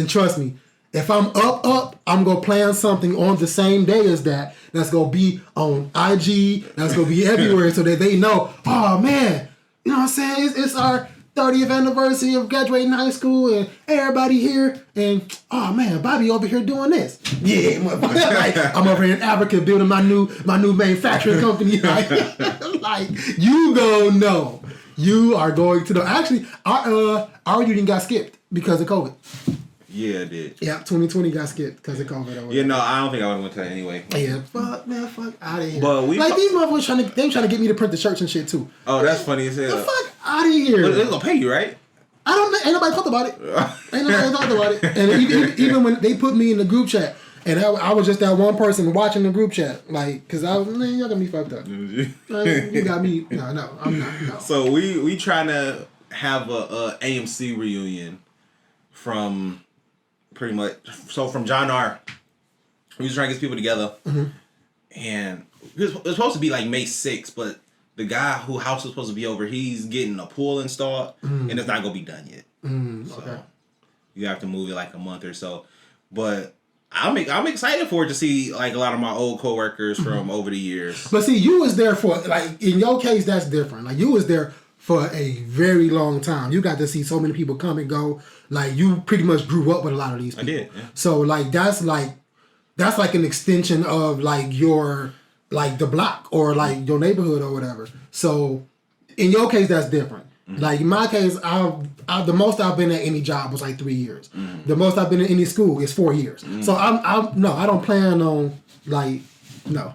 trust me, if I'm up, I'm gonna plan something on the same day as that. That's gonna be on IG. That's gonna be everywhere, so that they know. Oh man, you know what I'm saying? It's our 30th anniversary of graduating high school, and everybody here. And oh man, Bobby over here doing this. Yeah, I'm over here in Africa building my new manufacturing company. Like you gonna know. You are going to know. Actually, our reunion got skipped because of COVID. Yeah, it did. Yeah, 2020 got skipped because of COVID. Yeah, no, I don't think I would have went to that anyway. Yeah, fuck out of here. But these motherfuckers trying to get me to print the shirts and shit too. Oh, that's funny as hell. The fuck out of here. But they're gonna pay you, right? I don't know. Ain't nobody talked about it. Ain't nobody talked about it. And even when they put me in the group chat, and I was just that one person watching the group chat, because y'all got me fucked up. You got me. No, I'm not. No. So we trying to have a AMC reunion from pretty much. So from John R. We was trying to get people together, and it was supposed to be like May 6th, but the guy who house was supposed to be over, he's getting a pool installed, and it's not gonna be done yet. So you have to move it like a month or so, but. I'm excited for it to see like a lot of my old coworkers from over the years. But see, you was there for in your case that's different. Like you was there for a very long time. You got to see so many people come and go. Like you pretty much grew up with a lot of these people. I did. Yeah. So that's like an extension of your the block or your neighborhood or whatever. So in your case that's different. Like in my case, the most I've been at any job was 3 years. The most I've been in any school is 4 years. So I don't plan on no. No.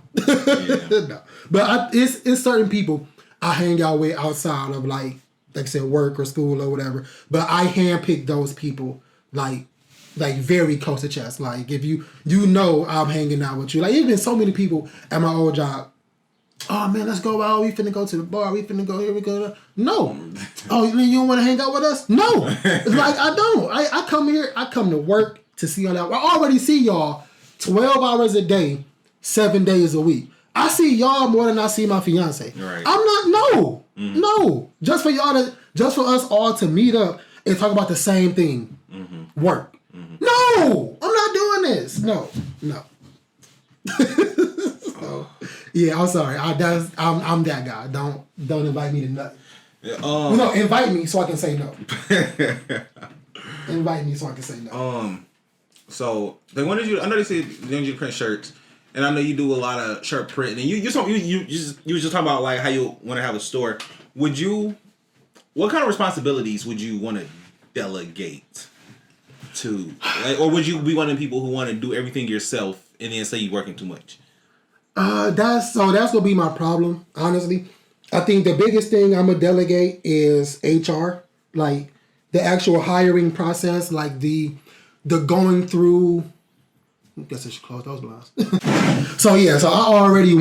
But it's certain people I hang out with outside of like I said work or school or whatever. But I handpick those people like very close to chest. Like if you I'm hanging out with you. Like even so many people at my old job. Oh man, let's go out. We finna go to the bar. We finna go here. We go. No. Oh, you don't want to hang out with us? No. It's I don't. I come here. I come to work to see y'all. I already see y'all 12 hours a day, 7 days a week. I see y'all more than I see my fiance. Right. I'm not. No. Just for us all to meet up and talk about the same thing. Work. No, I'm not doing this. No. Yeah, I'm sorry. I'm that guy. Don't invite me to nothing. No, invite me so I can say no. Invite me so I can say no. So they wanted you. I know they said they wanted you to print shirts, and I know you do a lot of shirt printing. And you was just talking about like how you want to have a store. What kind of responsibilities would you want to delegate to, or would you be one of the people who want to do everything yourself and then say you're working too much? That's gonna be my problem, honestly. I think the biggest thing I'm gonna delegate is HR, like the actual hiring process, like the going through Guess I should close those blinds. So yeah, so I already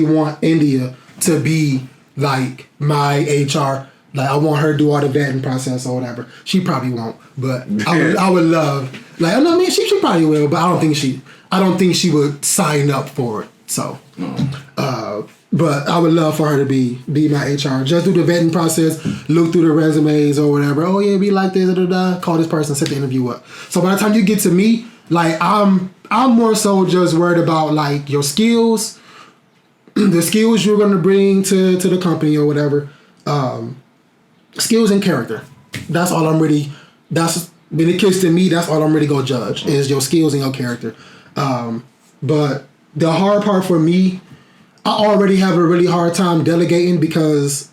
want India to be like my HR. Like I want her to do all the vetting process or whatever. She probably won't, but I would love. Like I mean, she probably will, but I don't think she would sign up for it. So, but I would love for her to be my HR. Just do the vetting process, look through the resumes or whatever. Oh yeah, be like this, call this person, set the interview up. So by the time you get to me, like I'm more so just worried about like your skills, the skills you're gonna bring to the company or whatever. Skills and character. That's all I'm really. That's when it comes to me. That's all I'm really gonna judge is your skills and your character. But the hard part for me, I already have a really hard time delegating because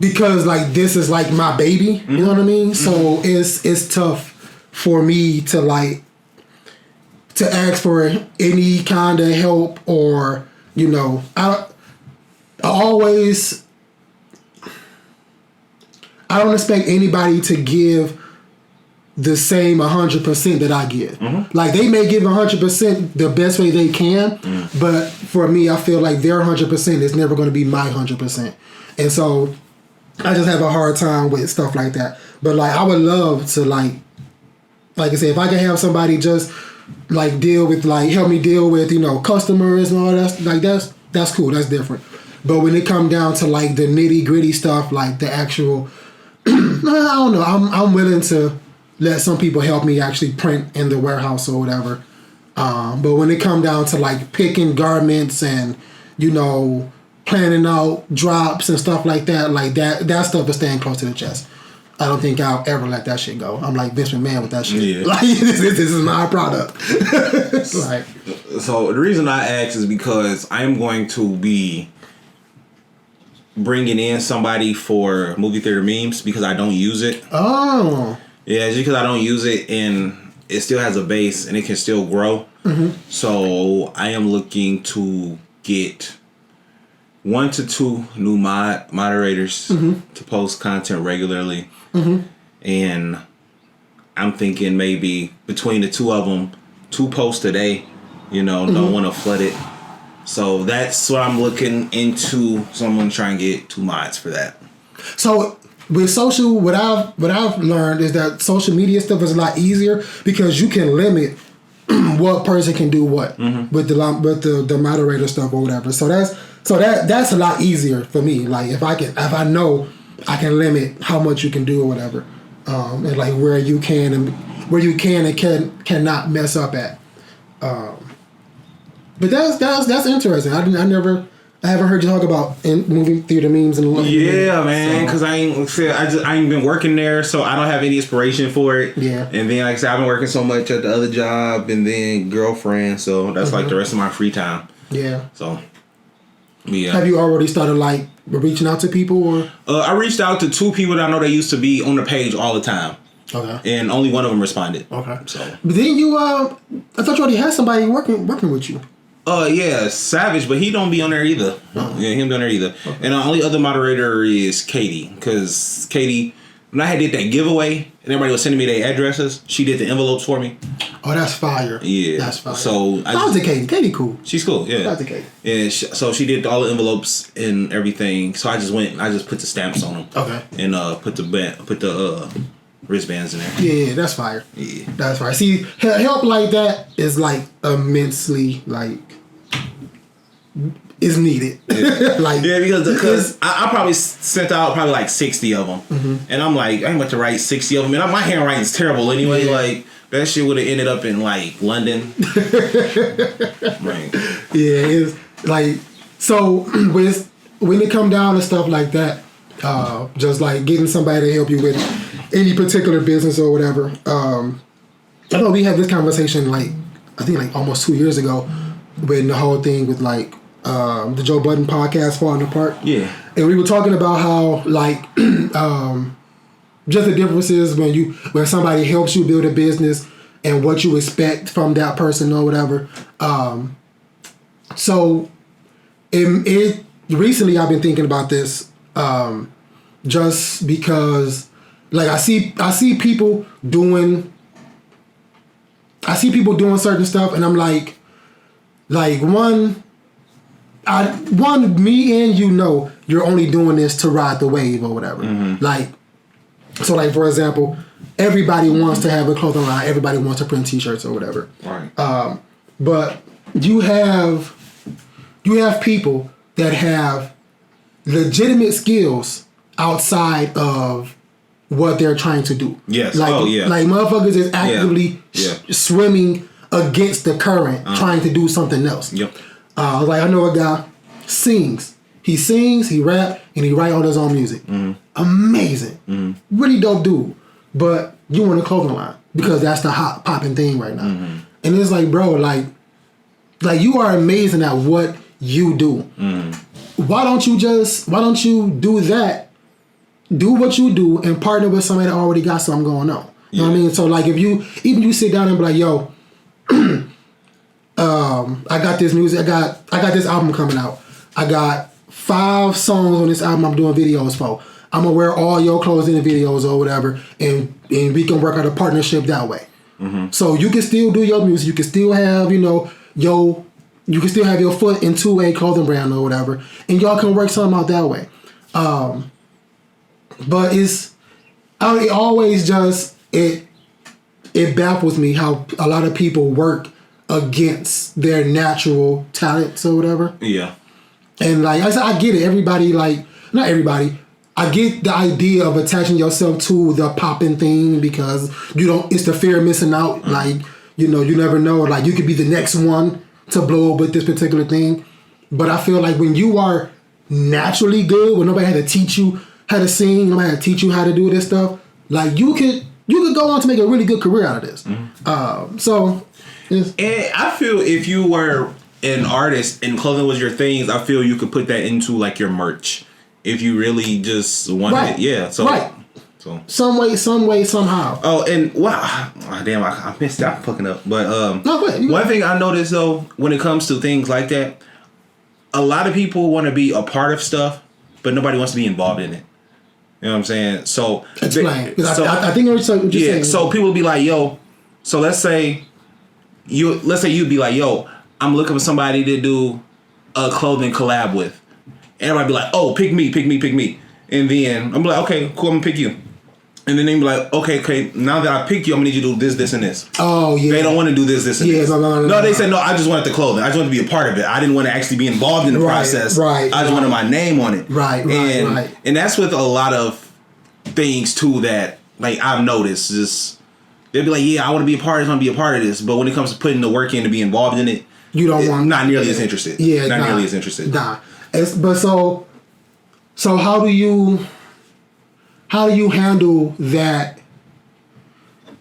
like this is like my baby. You know what I mean? So it's tough for me to like to ask for any kind of help or I don't expect anybody to give the same 100% that I give. Like they may give 100% the best way they can, but for me, I feel like their 100% is never going to be my 100%, and so I just have a hard time with stuff like that. But like I would love to like I said, if I can have somebody just like help me deal with customers and all that, like that's cool, that's different. But when it come down to like the nitty gritty stuff, like the actual, I don't know. I'm willing to let some people help me actually print in the warehouse or whatever. But when it come down to like picking garments and planning out drops and stuff like that stuff is staying close to the chest. I don't think I'll ever let that shit go. I'm like Vince McMahon with that shit. Yeah. Like this is my product. Like, so the reason I ask is because I'm going to be bringing in somebody for movie theater memes because I don't use it. Oh. Yeah, it's because I don't use it and it still has a base and it can still grow. So I am looking to get 1 to 2 new moderators to post content regularly. And I'm thinking maybe between the two of them, 2 posts a day, don't want to flood it. So that's what I'm looking into. So I'm going to try and get 2 mods for that. So with social, what I've learned is that social media stuff is a lot easier because you can limit what person can do what with the moderator stuff or whatever. So that's a lot easier for me. Like if I know I can limit how much you can do or whatever, and like where you can and cannot mess up at. But that's interesting. I haven't heard you talk about movie theater memes and yeah, man. Because I ain't been working there, so I don't have any inspiration for it. Yeah. And then like I said, I've been working so much at the other job, and then girlfriend, so that's like the rest of my free time. Yeah. So. Yeah. Have you already started like reaching out to people or? I reached out to 2 people that I know they used to be on the page all the time. Okay. And only one of them responded. Okay. So. But then I thought you already had somebody working with you. Yeah, Savage, but he don't be on there either. Yeah, he don't be on there either. Okay. And the only other moderator is Katie, because Katie, when I did that giveaway and everybody was sending me their addresses, she did the envelopes for me. Oh, that's fire. Yeah. That's fire. So how's the Katie? Katie cool. She's cool, yeah. How's the Katie? Yeah, so she did all the envelopes and everything. So I just put the stamps on them. Okay. And put the wristbands in there. Yeah, that's fire. Yeah. That's fire. See, help like that is like immensely like is needed. Yeah. Like because I probably sent out probably like 60 of them, and I'm like I ain't about to write 60 of them, and my handwriting is terrible anyway. Yeah. Like that shit would have ended up in like London. Right. Yeah, it's like so when it come down to stuff like that, just like getting somebody to help you with any particular business or whatever. I know we had this conversation like I think like almost 2 years ago when the whole thing with like the Joe Budden podcast falling apart. Yeah. And we were talking about how like just the differences when somebody helps you build a business and what you expect from that person or whatever. So it recently I've been thinking about this just because like I see people doing I see people doing certain stuff, and I'm like one, me and you know you're only doing this to ride the wave or whatever. Like, so like for example, everybody wants to have a clothing line. Everybody wants to print T-shirts or whatever. Right. But you have people that have legitimate skills outside of what they're trying to do. Yes. Like, like motherfuckers is actively swimming against the current, trying to do something else. Yep. Like I know a guy sings. He sings, he rap, and he write all his own music. Amazing. Really dope dude. But you want a clothing line because that's the hot popping thing right now. And it's like, bro, like you are amazing at what you do. Why don't you do that? Do what you do and partner with somebody that already got something going on. You know what I mean? So like if you sit down and be like, yo, I got this music, I got this album coming out. I got 5 songs on this album I'm doing videos for. I'm gonna wear all your clothes in the videos or whatever, and we can work out a partnership that way. So you can still do your music, you can still have, you can still have your foot into a clothing brand or whatever, and y'all can work something out that way. But it always just it baffles me how a lot of people work against their natural talents or whatever. Yeah. And like I said, I get it. Everybody, like, not everybody. I get the idea of attaching yourself to the popping thing because it's the fear of missing out. Like, you never know. Like, you could be the next one to blow up with this particular thing. But I feel like when you are naturally good, when nobody had to teach you how to sing, nobody had to teach you how to do this stuff, like, you could go on to make a really good career out of this. And I feel if you were an artist and clothing was your things, I feel you could put that into like your merch if you really just wanted it. Yeah. So So some way, somehow. Oh, and wow, damn, I missed that. I'm fucking up. But no, go ahead. One thing I noticed though, when it comes to things like that, a lot of people want to be a part of stuff, but nobody wants to be involved in it. You know what I'm saying? So explain. I think what you're saying. So people be like, yo. So let's say you'd be like, yo, I'm looking for somebody to do a clothing collab with. Everybody be like, oh, pick me. And then I'm like, okay, cool, I'm gonna pick you. And then they be like, okay, now that I picked you, I'm gonna need you to do this, and this. Oh, yeah. They don't want to do this, and this. No, they said, no, I just wanted the clothing. I just wanted to be a part of it. I didn't want to actually be involved in the process. Right. I just wanted my name on it. Right. And that's with a lot of things, too, that, like, I've noticed. Just, they'll be like, yeah, I want to be a part of this. But when it comes to putting the work in to be involved in it, you don't want... Not nearly as interested. Yeah, Not nearly as interested. Nah. But so how do you handle that?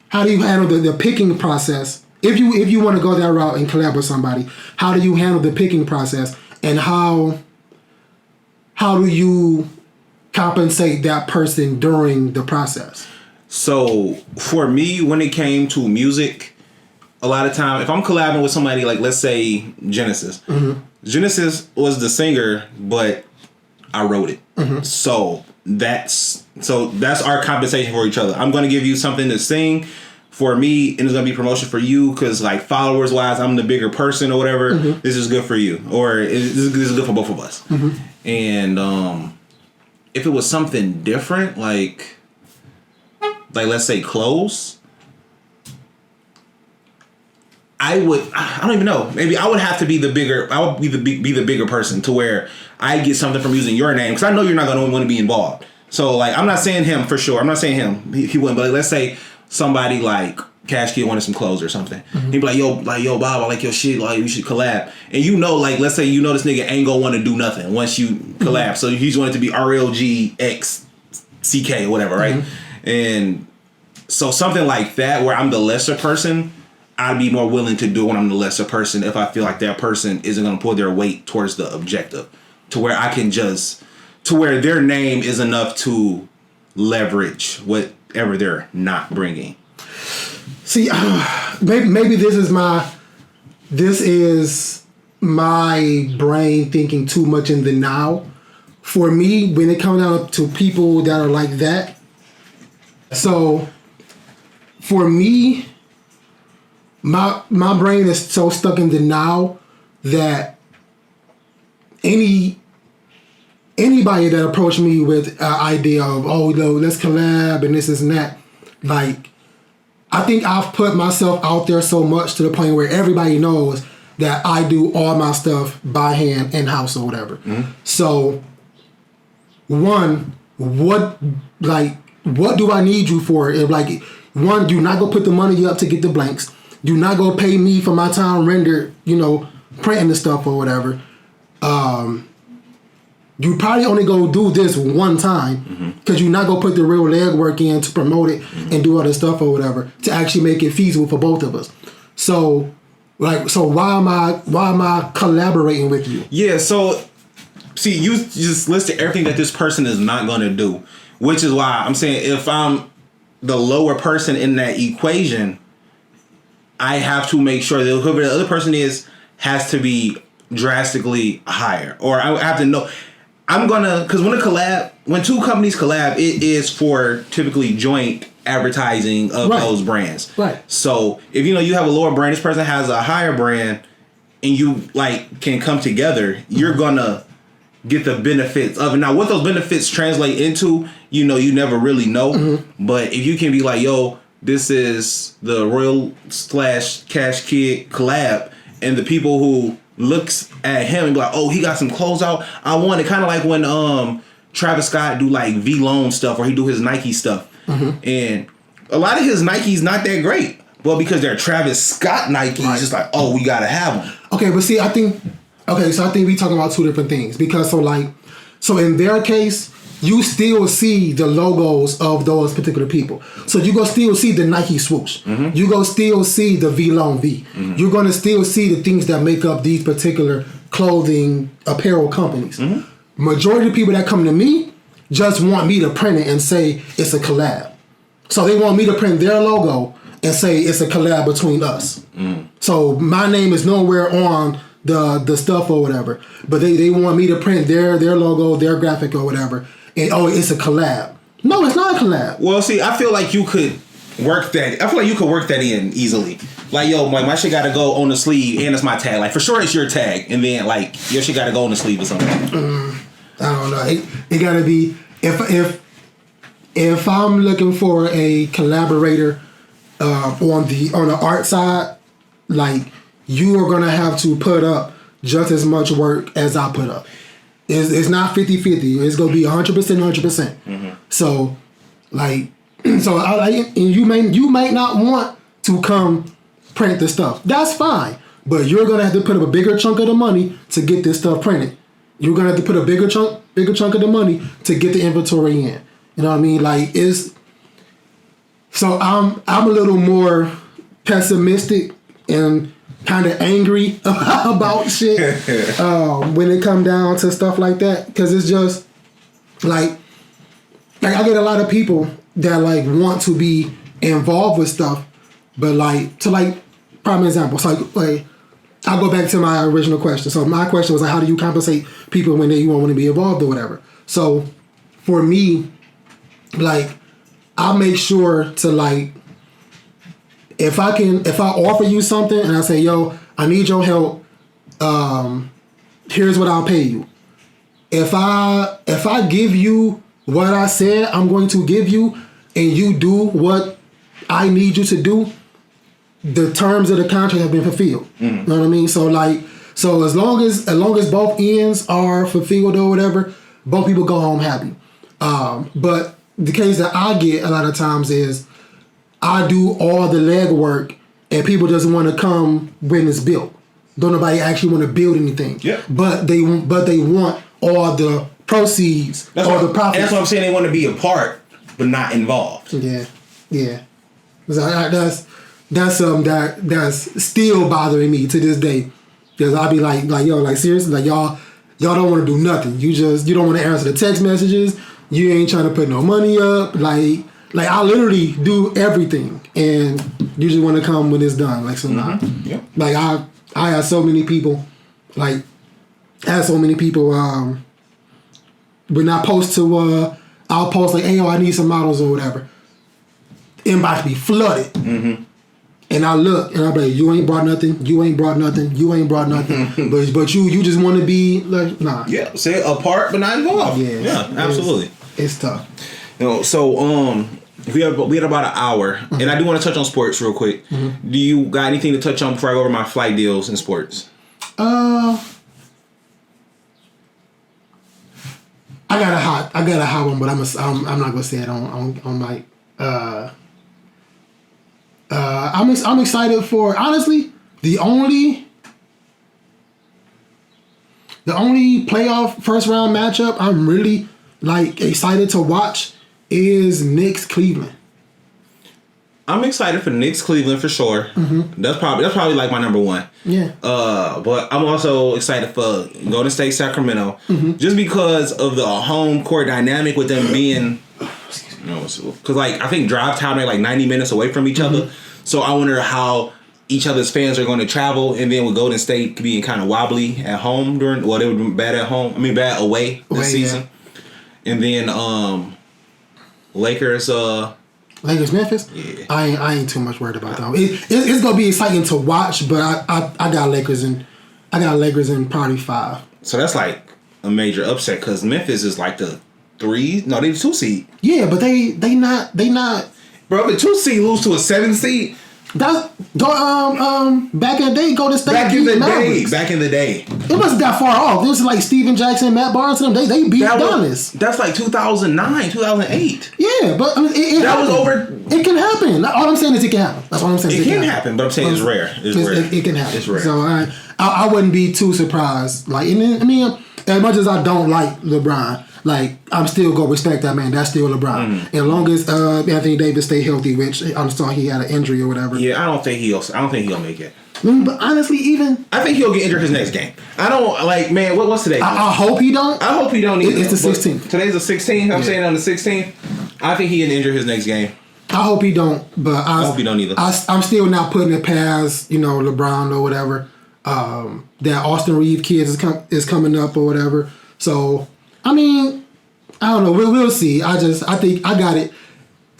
How do you handle the picking process? If you want to go that route and collab with somebody, how do you handle the picking process, and how do you compensate that person during the process? So for me, when it came to music, a lot of time, if I'm collabing with somebody like, let's say Genesis, Genesis was the singer, but I wrote it. So that's our compensation for each other. I'm going to give you something to sing for me, and it's going to be promotion for you because, like, followers wise, I'm the bigger person or whatever. This is good for you, or this is good for both of us. And if it was something different, like let's say clothes, I don't even know. Maybe I would have to be the bigger. I would be the bigger person to where I get something from using your name because I know you're not going to want to be involved. So like, I'm not saying him for sure. I'm not saying him. He wouldn't. But like, let's say somebody like Cash Kid wanted some clothes or something. He'd be like, yo, Bob, I like your shit. Like, we should collab. And like, let's say this nigga ain't gonna want to do nothing once you collab. So you just want it to be RLGXCK or whatever, right? And so something like that where I'm the lesser person, I'd be more willing to do it when I'm the lesser person if I feel like that person isn't going to pull their weight towards the objective, to where I can to where their name is enough to leverage whatever they're not bringing. See, maybe this is my brain thinking too much in the now. For me, when it comes down to people that are like that, so for me, my brain is so stuck in denial that anybody that approached me with an idea of, oh, let's collab and this and that, like, I think I've put myself out there so much to the point where everybody knows that I do all my stuff by hand, in-house or whatever. Mm-hmm. So, one, what do I need you for? If, like, one, do not go put the money up to get the blanks. Do not go pay me for my time rendered, printing the stuff or whatever. You probably only go do this one time because you're not gonna put the real legwork in to promote it and do all this stuff or whatever to actually make it feasible for both of us. So why am I collaborating with you? Yeah. So see, you just listed everything that this person is not gonna do, which is why I'm saying if I'm the lower person in that equation, I have to make sure that whoever the other person is has to be drastically higher, or I have to know. Because when two companies collab, it is for typically joint advertising of those brands. Right. So if you have a lower brand, this person has a higher brand, and you can come together, you're gonna get the benefits of it. Now, what those benefits translate into, you never really know. Mm-hmm. But if you can be like, yo, this is the Royal / Cash Kid collab, and the people who looks at him and be like, oh, he got some clothes out, I want it. Kind of like when Travis Scott do like V-Lone stuff, or he do his Nike stuff. Mm-hmm. And a lot of his Nikes not that great, but because they're Travis Scott Nikes, right. It's just like, oh, we gotta have them. Okay, but see, I think we talking about two different things, because so in their case, you still see the logos of those particular people. So you gonna still see the Nike swoosh. Mm-hmm. You gonna still see the V-Lone V. Mm-hmm. You're gonna still see the things that make up these particular clothing apparel companies. Mm-hmm. Majority of people that come to me just want me to print it and say it's a collab. So they want me to print their logo and say it's a collab between us. Mm. So my name is nowhere on the stuff or whatever, but they want me to print their logo, their graphic or whatever. And, it's a collab. No, it's not a collab. Well, see, I feel like you could work that. I feel like you could work that in easily. Like, yo, my shit got to go on the sleeve, and it's my tag. Like, for sure, it's your tag, and then your shit got to go on the sleeve or something. I don't know. It got to be if I'm looking for a collaborator on the art side, like, you are gonna have to put up just as much work as I put up. It's not 50-50. It's gonna be 100%, 100%. Mm-hmm. So, you may not want to come print the stuff. That's fine, but you're gonna have to put up a bigger chunk of the money to get this stuff printed. You're gonna have to put a bigger chunk of the money to get the inventory in. You know what I mean? So I'm a little more pessimistic and kind of angry about shit when it come down to stuff like that, because it's just like I get a lot of people that want to be involved with stuff, but prime example, so I'll go back to my original question. So my question was how do you compensate people when they want to be involved or whatever? So for me, I make sure to if I offer you something and I say, yo, I need your help, here's what I'll pay you. If I give you what I said I'm going to give you and you do what I need you to do, the terms of the contract have been fulfilled. Mm-hmm. You know what I mean? So as long as both ends are fulfilled or whatever, both people go home happy. But the case that I get a lot of times is I do all the legwork and people just want to come when it's built. Don't nobody actually want to build anything. Yeah. But they want all the proceeds, the profits. That's what I'm saying. They want to be a part, but not involved. Yeah. That's something that's still bothering me to this day. Because I'll be seriously, y'all don't want to do nothing. You don't want to answer the text messages. You ain't trying to put no money up. I literally do everything, and you just want to come when it's done. Yeah. I have so many people. When I post to, I'll post hey, yo, I need some models or whatever. Inbox be flooded. Mm-hmm. And I look and I'm like, you ain't brought nothing. You ain't brought nothing. You ain't brought nothing. but you just want to be like, nah. Yeah, say apart but not involved. Yeah, absolutely. It's tough. So we had about an hour, and I do want to touch on sports real quick. Do you got anything to touch on before I go over my flight deals in sports? I got a hot one, but I'm not gonna say it on mic. I'm excited for, honestly, the only playoff first round matchup I'm really like excited to watch is Knicks Cleveland. I'm excited for Knicks Cleveland for sure. That's probably like my number one. Yeah. But I'm also excited for Golden State Sacramento, just because of the home court dynamic with them being, because like I think drive time are like 90 minutes away from each other. So I wonder how each other's fans are going to travel, and then with Golden State being kind of wobbly at home they were bad at home. I mean bad away this season, and then Lakers Memphis. Yeah. I ain't too much worried about that. It's gonna be exciting to watch, but I got Lakers in probably 5. So that's like a major upset because Memphis is like the 3. No, they the 2 seed. Yeah, but they not. Bro, the 2 seed lose to a 7 seed. That's back in the day, Golden State. Back in the day. It wasn't that far off. It was like Steven Jackson, Matt Barnes, and them. They beat Dallas. That's like 2009, 2008. Yeah, but I mean, it that was over. It can happen. All I'm saying is it can happen. That's all I'm saying. It can happen, but I'm saying it's rare. It's rare. It can happen. It's rare. So I wouldn't be too surprised. Like, I mean, as much as I don't like LeBron, like I'm still gonna respect that man. That's still LeBron. And as long as Anthony Davis stay healthy, which I'm sorry he had an injury or whatever. Yeah, I don't think he'll make it. But honestly, I think he'll get injured his next game. I don't like, man. What's today? I hope he don't. I hope he don't either. It's the 16th. Today's the 16th. I'm saying on the 16th. I think he can injure his next game. I hope he don't. But I hope he don't either. I'm still not putting it past LeBron or whatever. That Austin Reeves kids is coming up or whatever. So I mean, I don't know. We'll see. I think I got it.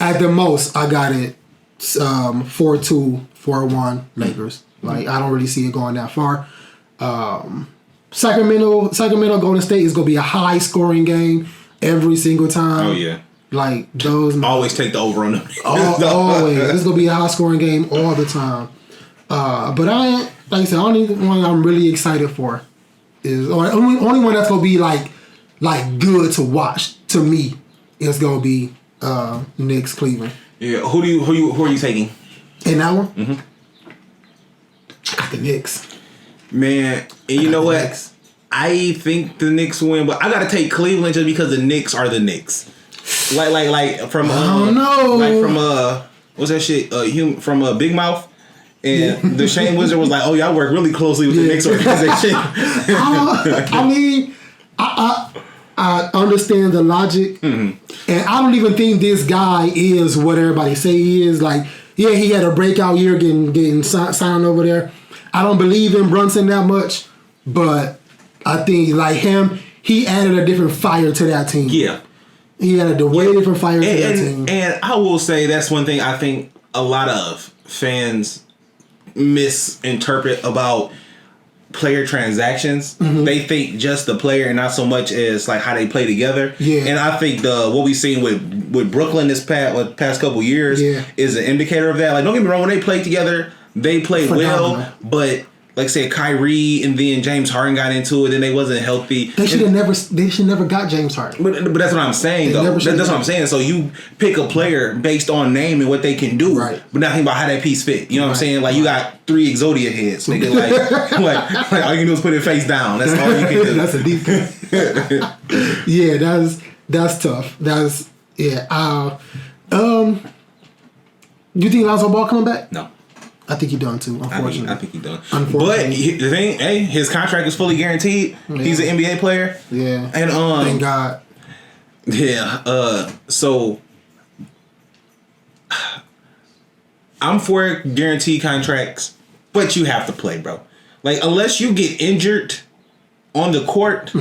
At the most, I got it 4-2, 4-1 Lakers. Like I don't really see it going that far. Sacramento Golden State is gonna be a high scoring game every single time. Oh yeah. Like those always take the over on them. Always. It's gonna be a high scoring game all the time. But like I said, the only one I'm really excited for is only one that's gonna be like good to watch to me is gonna be Knicks Cleveland. Yeah. Who are you taking? In that one? I got the Knicks. Man, and you know what? Knicks. I think the Knicks win, but I gotta take Cleveland just because the Knicks are the Knicks. Like from I don't know. Like from what's that shit? From Big Mouth. And the Shane Wizard was like, "Oh yeah, I work really closely with the Knicks organization." I mean, I understand the logic, and I don't even think this guy is what everybody say he is. Like, yeah, he had a breakout year getting signed over there. I don't believe in Brunson that much, but I think like him, he added a different fire to that team. Yeah, he added a way different fire to that team. And I will say that's one thing I think a lot of fans misinterpret about player transactions. They think just the player and not so much as like how they play together. Yeah. And I think what we've seen with Brooklyn this past couple years is an indicator of that. Like, don't get me wrong, when they play together, they play well, but like say Kyrie and then James Harden got into it and they wasn't healthy. They should never got James Harden. But that's what I'm saying though. That's what I'm saying. So you pick a player based on name and what they can do, right? But not think about how that piece fit. You know what I'm saying? Like you got 3 Exodia heads, nigga. like all you can do is put it face down. That's all you can do. That's a deep. Yeah, that's tough. That's you think Lonzo Ball coming back? No. I think he done too, unfortunately. I think he done. But the thing, his contract is fully guaranteed. Yeah. He's an NBA player. Yeah. And thank God. Yeah. So I'm for guaranteed contracts, but you have to play, bro. Like unless you get injured on the court,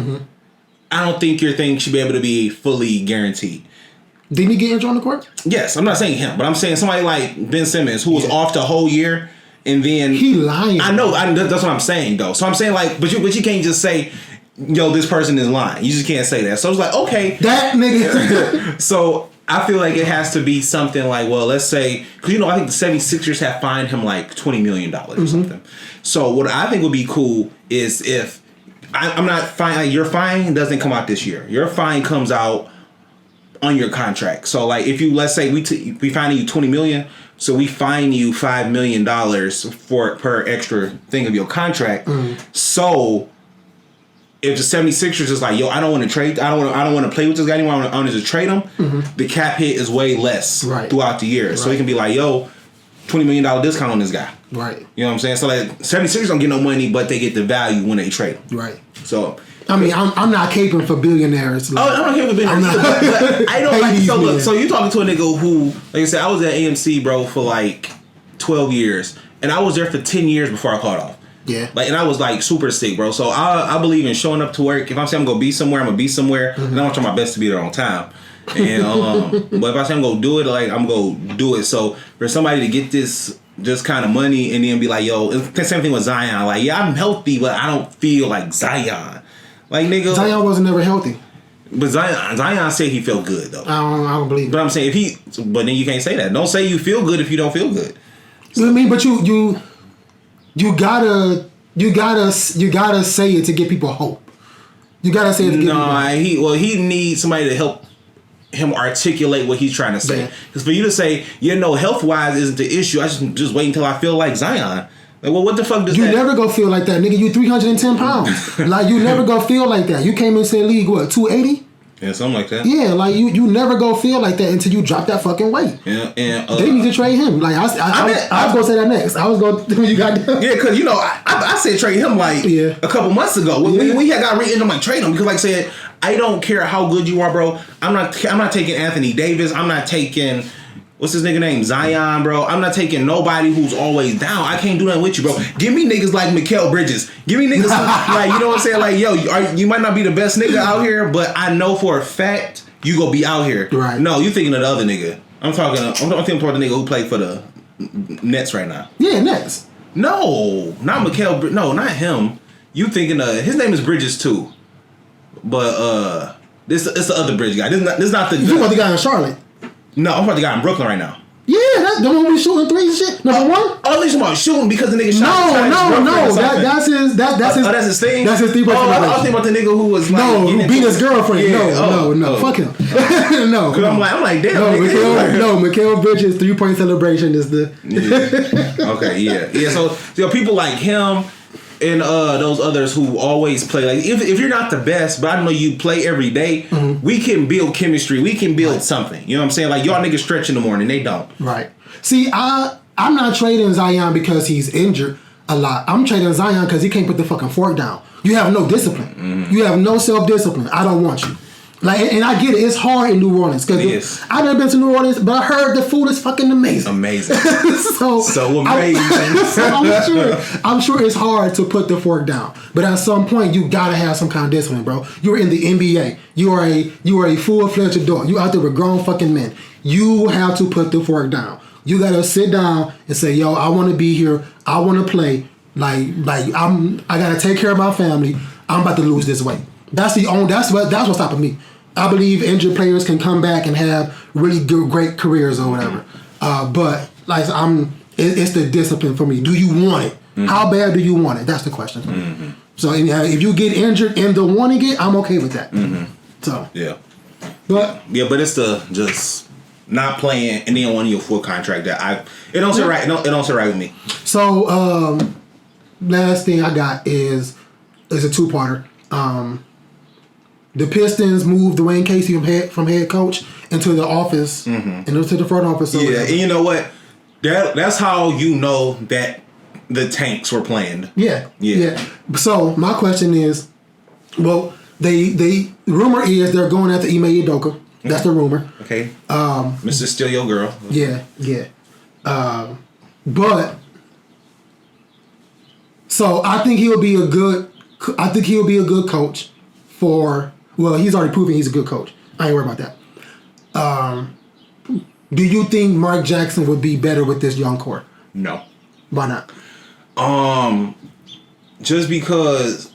I don't think your thing should be able to be fully guaranteed. Didn't he get injured on the court? Yes, I'm not saying him, but I'm saying somebody like Ben Simmons who was off the whole year, and then he lying. I know. That's what I'm saying though. So I'm saying like, but you can't just say, yo, this person is lying. You just can't say that. So it's like, okay, that nigga. So I feel like it has to be something like, well, let's say, because I think the 76ers have fined him like $20 million or something. So what I think would be cool is if I'm not fine, like your fine doesn't come out this year. Your fine comes out on your contract. So like if you, let's say we fine you $20 million, so we fine you $5 million per extra thing of your contract. So if the 76ers is like, yo, I don't want to trade, I don't want to play with this guy anymore, I want to just trade him, the cap hit is way less throughout the year. So it can be like, yo, $20 million discount on this guy. Right. You know what I'm saying? So like 76ers don't get no money, but they get the value when they trade him. Right. So I mean, I'm not caping for billionaires. Like, I'm not caping for billionaires. But I don't like. So look, so you're talking to a nigga who, like I said, I was at AMC, bro, for like 12 years, and I was there for 10 years before I called off. Yeah. Like, and I was like super sick, bro. So I believe in showing up to work. If I'm saying I'm gonna be somewhere, I'm gonna be somewhere, and I'm gonna try my best to be there on time. And but if I say I'm gonna do it, like I'm gonna do it. So for somebody to get this kind of money and then be like, yo, it's the same thing with Zion. Like, yeah, I'm healthy, but I don't feel like Zion. Like, nigga, Zion wasn't never healthy. But Zion said he felt good though. I don't believe it. But I'm saying but then you can't say that. Don't say you feel good if you don't feel good. So, I mean, but you gotta say it to give people hope. You gotta say it to give people hope. He needs somebody to help him articulate what he's trying to say. Because for you to say, health wise isn't the issue. I just wait until I feel like Zion. Like, well, what the fuck does you that... never go feel like that, nigga. You 310 pounds. Like, you never go feel like that. You came into the league, what, 280? Yeah, something like that. Yeah, like, you never go feel like that until you drop that fucking weight. Yeah, and... they need to trade him. Like, I was going to say that next. I was going to... You got... Yeah, because, I said trade him, like, a couple months ago. We had got written, I'm like, trade him. Because, like I said, I don't care how good you are, bro. I'm not taking Anthony Davis. I'm not taking... What's his nigga name? Zion, bro. I'm not taking nobody who's always down. I can't do that with you, bro. Give me niggas like Mikal Bridges. Give me niggas like, you know what I'm saying? Like, yo, you might not be the best nigga out here, but I know for a fact you gonna be out here. Right. No, you thinking of the other nigga. I'm thinking about the nigga who played for the Nets right now. Yeah, Nets. No, not Mikal. No, not him. You thinking of his name is Bridges too, but it's the other Bridge guy. This is not the. You about the guy in Charlotte? No, I'm about the guy in Brooklyn right now. Yeah, that's the one we shooting threes and shit. Number one. Oh, at about shooting because the nigga shot. No. That's his. Oh, that's his thing. That's his thing. I was thinking about the nigga who was like, who beat his girlfriend. Yeah. No, fuck him. No. Because I'm like, damn. Mikal Bridges' 3-point celebration is the. Yeah. Okay, yeah. So people like him. And those others who always play, like if you're not the best, but I know you play every day, we can build chemistry. We can build something. You know what I'm saying? Like y'all niggas stretch in the morning, they don't. Right. See, I'm not trading Zion because he's injured a lot. I'm trading Zion because he can't put the fucking fork down. You have no discipline. You have no self-discipline. I don't want you. Like, and I get it. It's hard in New Orleans because I've never been to New Orleans, but I heard the food is fucking amazing. Amazing. so amazing. I'm sure it's hard to put the fork down, but at some point you gotta have some kind of discipline, bro. You're in the NBA. You are a full-fledged adult. You out there with grown fucking men. You have to put the fork down. You gotta sit down and say, yo, I want to be here. I want to play. Like I gotta take care of my family. I'm about to lose this weight. That's what's stopping me. I believe injured players can come back and have really good, great careers or whatever. But like it's the discipline for me. Do you want it? How bad do you want it? That's the question. So if you get injured and don't want to get, I'm okay with that. So but it's the just not playing and then wanting your full contract that it don't sit right. It don't sit right with me. So last thing I got is a two-parter. The Pistons moved Dwayne Casey from head coach into the office and into the front office. Yeah, and you know what? That's how you know that the tanks were planned. Yeah. So my question is, well, the rumor is they're going after Ime Udoka. That's the rumor. Okay. Mr. Steal Your Girl. Yeah. But so I think he'll be a good coach for. Well, he's already proven he's a good coach. I ain't worried about that. Do you think Mark Jackson would be better with this young core? No. Why not? Just because.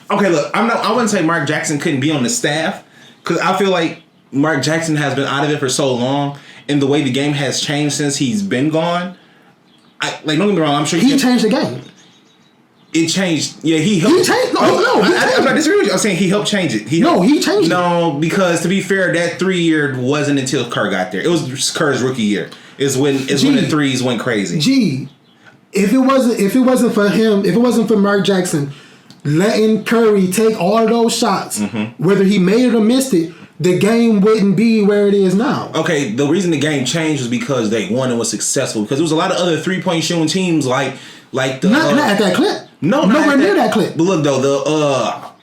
Okay, look, I wouldn't say Mark Jackson couldn't be on the staff because I feel like Mark Jackson has been out of it for so long, and the way the game has changed since he's been gone. Don't get me wrong. I'm sure he changed the game. It changed. Yeah, he helped. He changed. No, I'm not disagreeing with you. I'm saying he helped change it. He changed it. No, because to be fair, that 3 year wasn't until Kerr got there. It was Kerr's rookie year. When the threes went crazy. If it wasn't for him, if it wasn't for Mark Jackson letting Curry take all of those shots, whether he made it or missed it, the game wouldn't be where it is now. Okay, the reason the game changed was because they won and was successful. Because there was a lot of other 3-point shooting teams like the not at that clip. No, nowhere near that clip. But look though,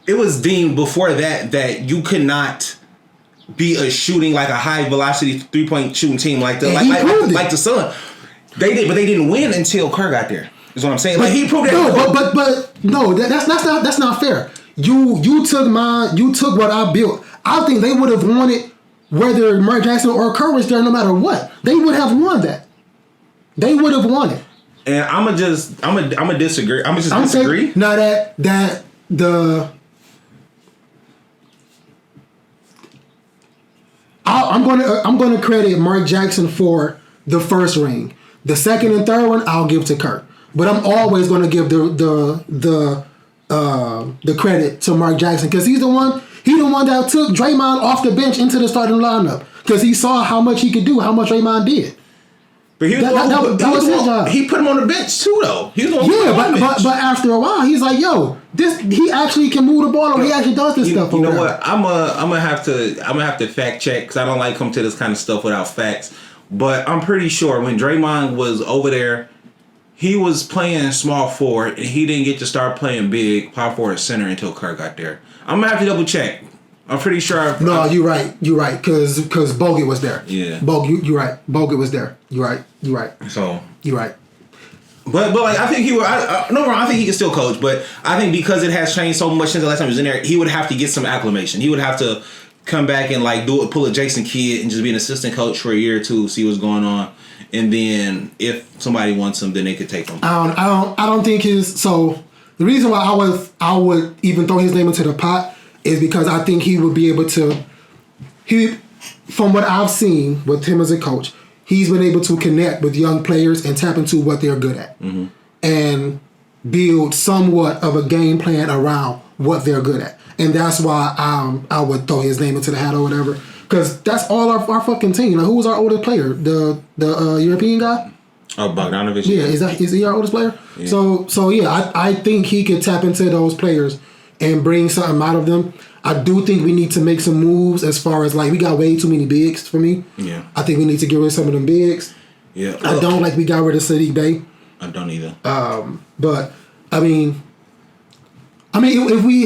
it was deemed before that you could not be like a high velocity 3-point shooting team like the Sun. They did, but they didn't win until Kerr got there. Is what I'm saying. He proved that. No, but no, that's not fair. You took what I built. I think they would have won it whether Mark Jackson or Kerr was there, no matter what. They would have won that. They would have won it. And I'm gonna disagree. I'm just disagree. Now I'm gonna credit Mark Jackson for the first ring. The second and third one I'll give to Kerr. But I'm always gonna give the credit to Mark Jackson because he's the one that took Draymond off the bench into the starting lineup because he saw how much he could do, how much Draymond did. But he was his job. He put him on the bench too, though. He was the one but after a while, he's like, "Yo, he actually can move the ball, or he actually does this stuff." You know what? I'm gonna have to fact check because I don't like come to this kind of stuff without facts. But I'm pretty sure when Draymond was over there, he was playing small forward, and he didn't get to start playing big power forward center until Kerr got there. I'm gonna have to double check. I'm pretty sure. You're right, because Bogut was there. Yeah, you're right. Bogut was there. You're right. So you're right. But like I think he would. I think he can still coach, but I think because it has changed so much since the last time he was in there, he would have to get some acclimation. He would have to come back and pull a Jason Kidd and just be an assistant coach for a year or two, see what's going on, and then if somebody wants him, then they could take him. I don't think so. The reason why I would even throw his name into the pot is because I think he would be able to. From what I've seen with him as a coach, he's been able to connect with young players and tap into what they're good at, and build somewhat of a game plan around what they're good at. And that's why I would throw his name into the hat or whatever, because that's all our fucking team. Like, who was our oldest player? The European guy. Oh, Bogdanovic. Yeah, is he our oldest player? Yeah. So yeah, I think he could tap into those players and bring something out of them. I do think we need to make some moves as far as we got way too many bigs for me. Yeah. I think we need to get rid of some of them bigs. Yeah. I don't like we got rid of Sadiq Bey. I don't either. But I mean if we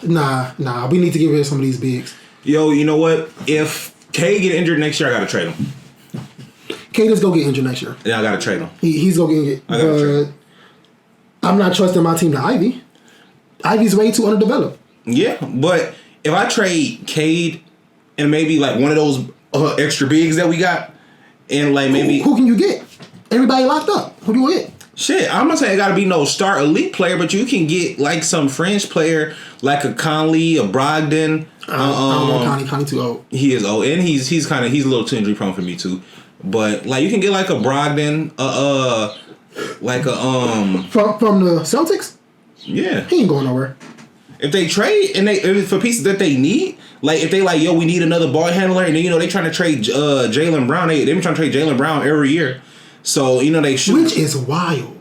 we need to get rid of some of these bigs. Yo, you know what? If K get injured next year, I gotta trade him. K just go get injured next year. Yeah, I gotta trade him. He's gonna get. I'm not trusting my team to Ivy. Ivy's way too underdeveloped. Yeah, but if I trade Cade and maybe one of those extra bigs that we got, and maybe who can you get? Everybody locked up. Who do you get? Shit, I'm not saying it gotta be no star elite player, but you can get some fringe player like a Conley, a Brogdon. I don't want Conley. Conley too old. He is old, and he's a little too injury prone for me too. But you can get a Brogdon, from the Celtics. Yeah, he ain't going nowhere. If they trade if for pieces that they need, if they we need another ball handler, and then they trying to trade Jaylen Brown. They've been trying to trade Jaylen Brown every year. So they should, which is wild,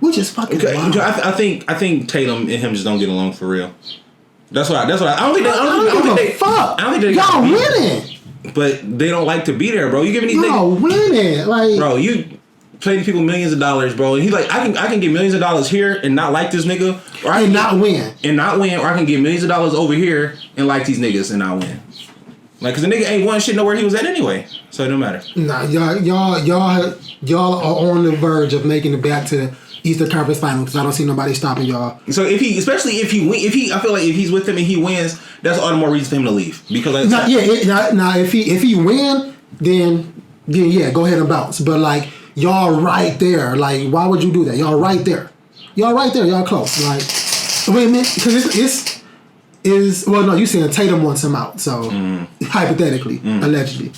which is fucking wild. I think Tatum and him just don't get along for real. That's what I don't think they. I don't think they. Y'all winning, but they don't like to be there, bro. You giving these y'all winning, bro. You pay these people millions of dollars, bro. And he's I can get millions of dollars here and not like this nigga, or I can not win, or I can get millions of dollars over here and like these niggas and not win. Cause the nigga ain't won shit nowhere he was at anyway, so it don't matter. Nah, y'all are on the verge of making it back to Eastern Conference Finals because I don't see nobody stopping y'all. So I feel like if he's with them and he wins, that's all the more reason for him to leave because Now if he win, then yeah, go ahead and bounce. But like y'all right there, like why would you do that? Y'all right there, y'all close. Like wait a minute, because well no, you saying Tatum wants him out, so hypothetically, allegedly,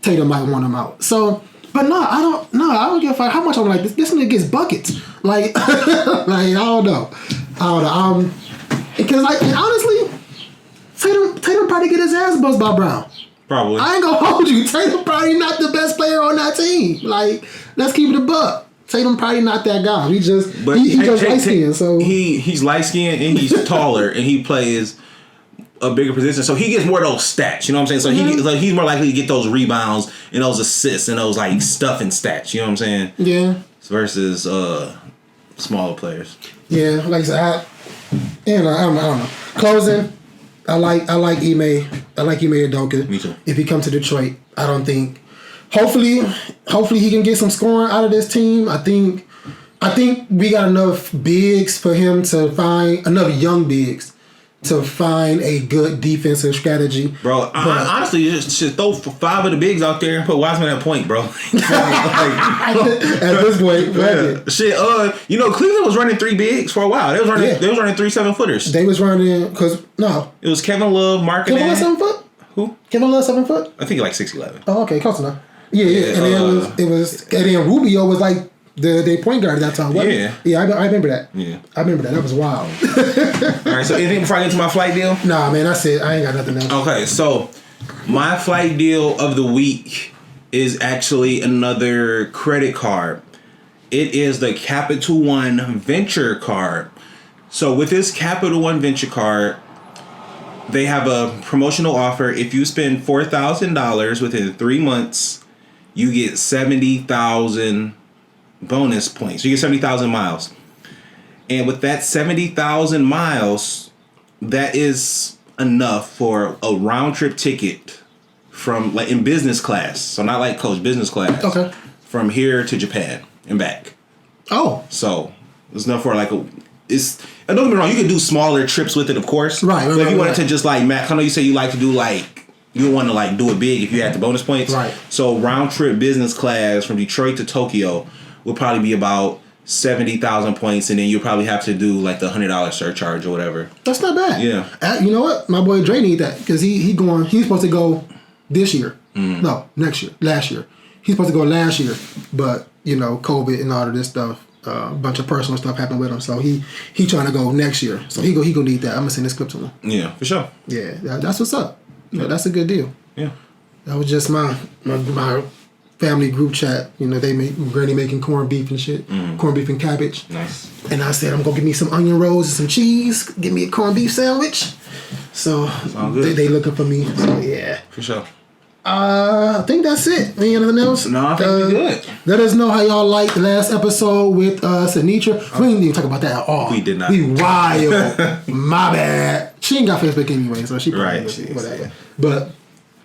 Tatum might want him out. So. But no, I don't give a fuck how much I'm like this nigga gets buckets. Like, like I don't know. Because like honestly, Tatum probably get his ass buzzed by Brown. Probably. I ain't gonna hold you. Tatum probably not the best player on that team. Like, let's keep it a buck. Tatum probably not that guy. He just light skinned. So he's light skinned and he's taller and he plays a bigger position, so he gets more of those stats. You know what I'm saying? So he's more likely to get those rebounds and those assists and those like stuffing stats. You know what I'm saying? Yeah. Versus smaller players. Yeah, like I said, I don't know. Closing, I like Ime. I like Ime Udoka. Me too. If he comes to Detroit, I don't think. Hopefully he can get some scoring out of this team. I think we got enough bigs for him to find enough young bigs to find a good defensive strategy. Bro, I honestly just should throw 5 of the bigs out there and put Wiseman at point, bro. At this point, yeah. Shit, Cleveland was running 3 bigs for a while. They was running 3 7-footers. They was running because it was Kevin Love, Markkanen. Kevin Love 7 foot? Who? Kevin Love 7 foot? I think like 6'11". Oh, okay, close enough. Yeah. And then it was and then Rubio was like the point guard at that time. Yeah, I remember that. Yeah, I remember that. That was wild. All right, so anything before I get to my flight deal? Nah, man, that's it. I ain't got nothing else. Okay, so my flight deal of the week is actually another credit card. It is the Capital One Venture card. So with this Capital One Venture card, they have a promotional offer. If you spend $4,000 within 3 months, you get 70,000 bonus points. You get 70,000 miles. And with that 70,000 miles, that is enough for a round trip ticket from like in business class. So not like coach, business class. Okay. From here to Japan and back. Oh. So it's enough for like don't get me wrong, you can do smaller trips with it, of course. Right. But if you wanted to just like I know you say you like to do like you want to like do it big if you had the bonus points. Right. So round trip business class from Detroit to Tokyo would probably be about 70,000 points, and then you'll probably have to do like the $100 surcharge or whatever. That's not bad. Yeah. You know what? My boy Dre need that because he's supposed to go this year. No, next year. Last year. He's supposed to go last year, but COVID and all of this stuff. A bunch of personal stuff happened with him, so he trying to go next year. So he gonna need that. I'm gonna send this clip to him. Yeah, for sure. Yeah, that's what's up. Yeah, that's a good deal. Yeah, that was just my family group chat. They Granny making corned beef and shit, corned beef and cabbage. Nice. And I said I'm gonna get me some onion rolls and some cheese. Get me a corned beef sandwich. So they looking for me. So yeah, for sure. I think that's it. Anything else? No, I think we're good. Let us know how y'all liked the last episode with Sinitra. We didn't even talk about that at all. We did not. We wild. My bad. She ain't got Facebook anyway, so she probably whatever.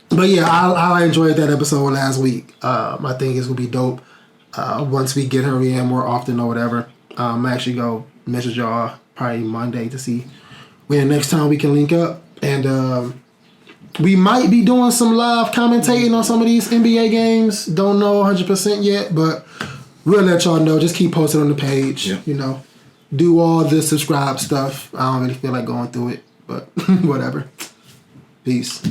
But yeah, I enjoyed that episode last week. I think it's gonna be dope. Once we get her in more often or whatever, I'm actually go message y'all probably Monday to see when next time we can link up. And we might be doing some live commentating on some of these NBA games. Don't know 100% yet, but we'll let y'all know. Just keep posting on the page. Yeah. Do all the subscribe stuff. I don't really feel like going through it, but whatever. Peace.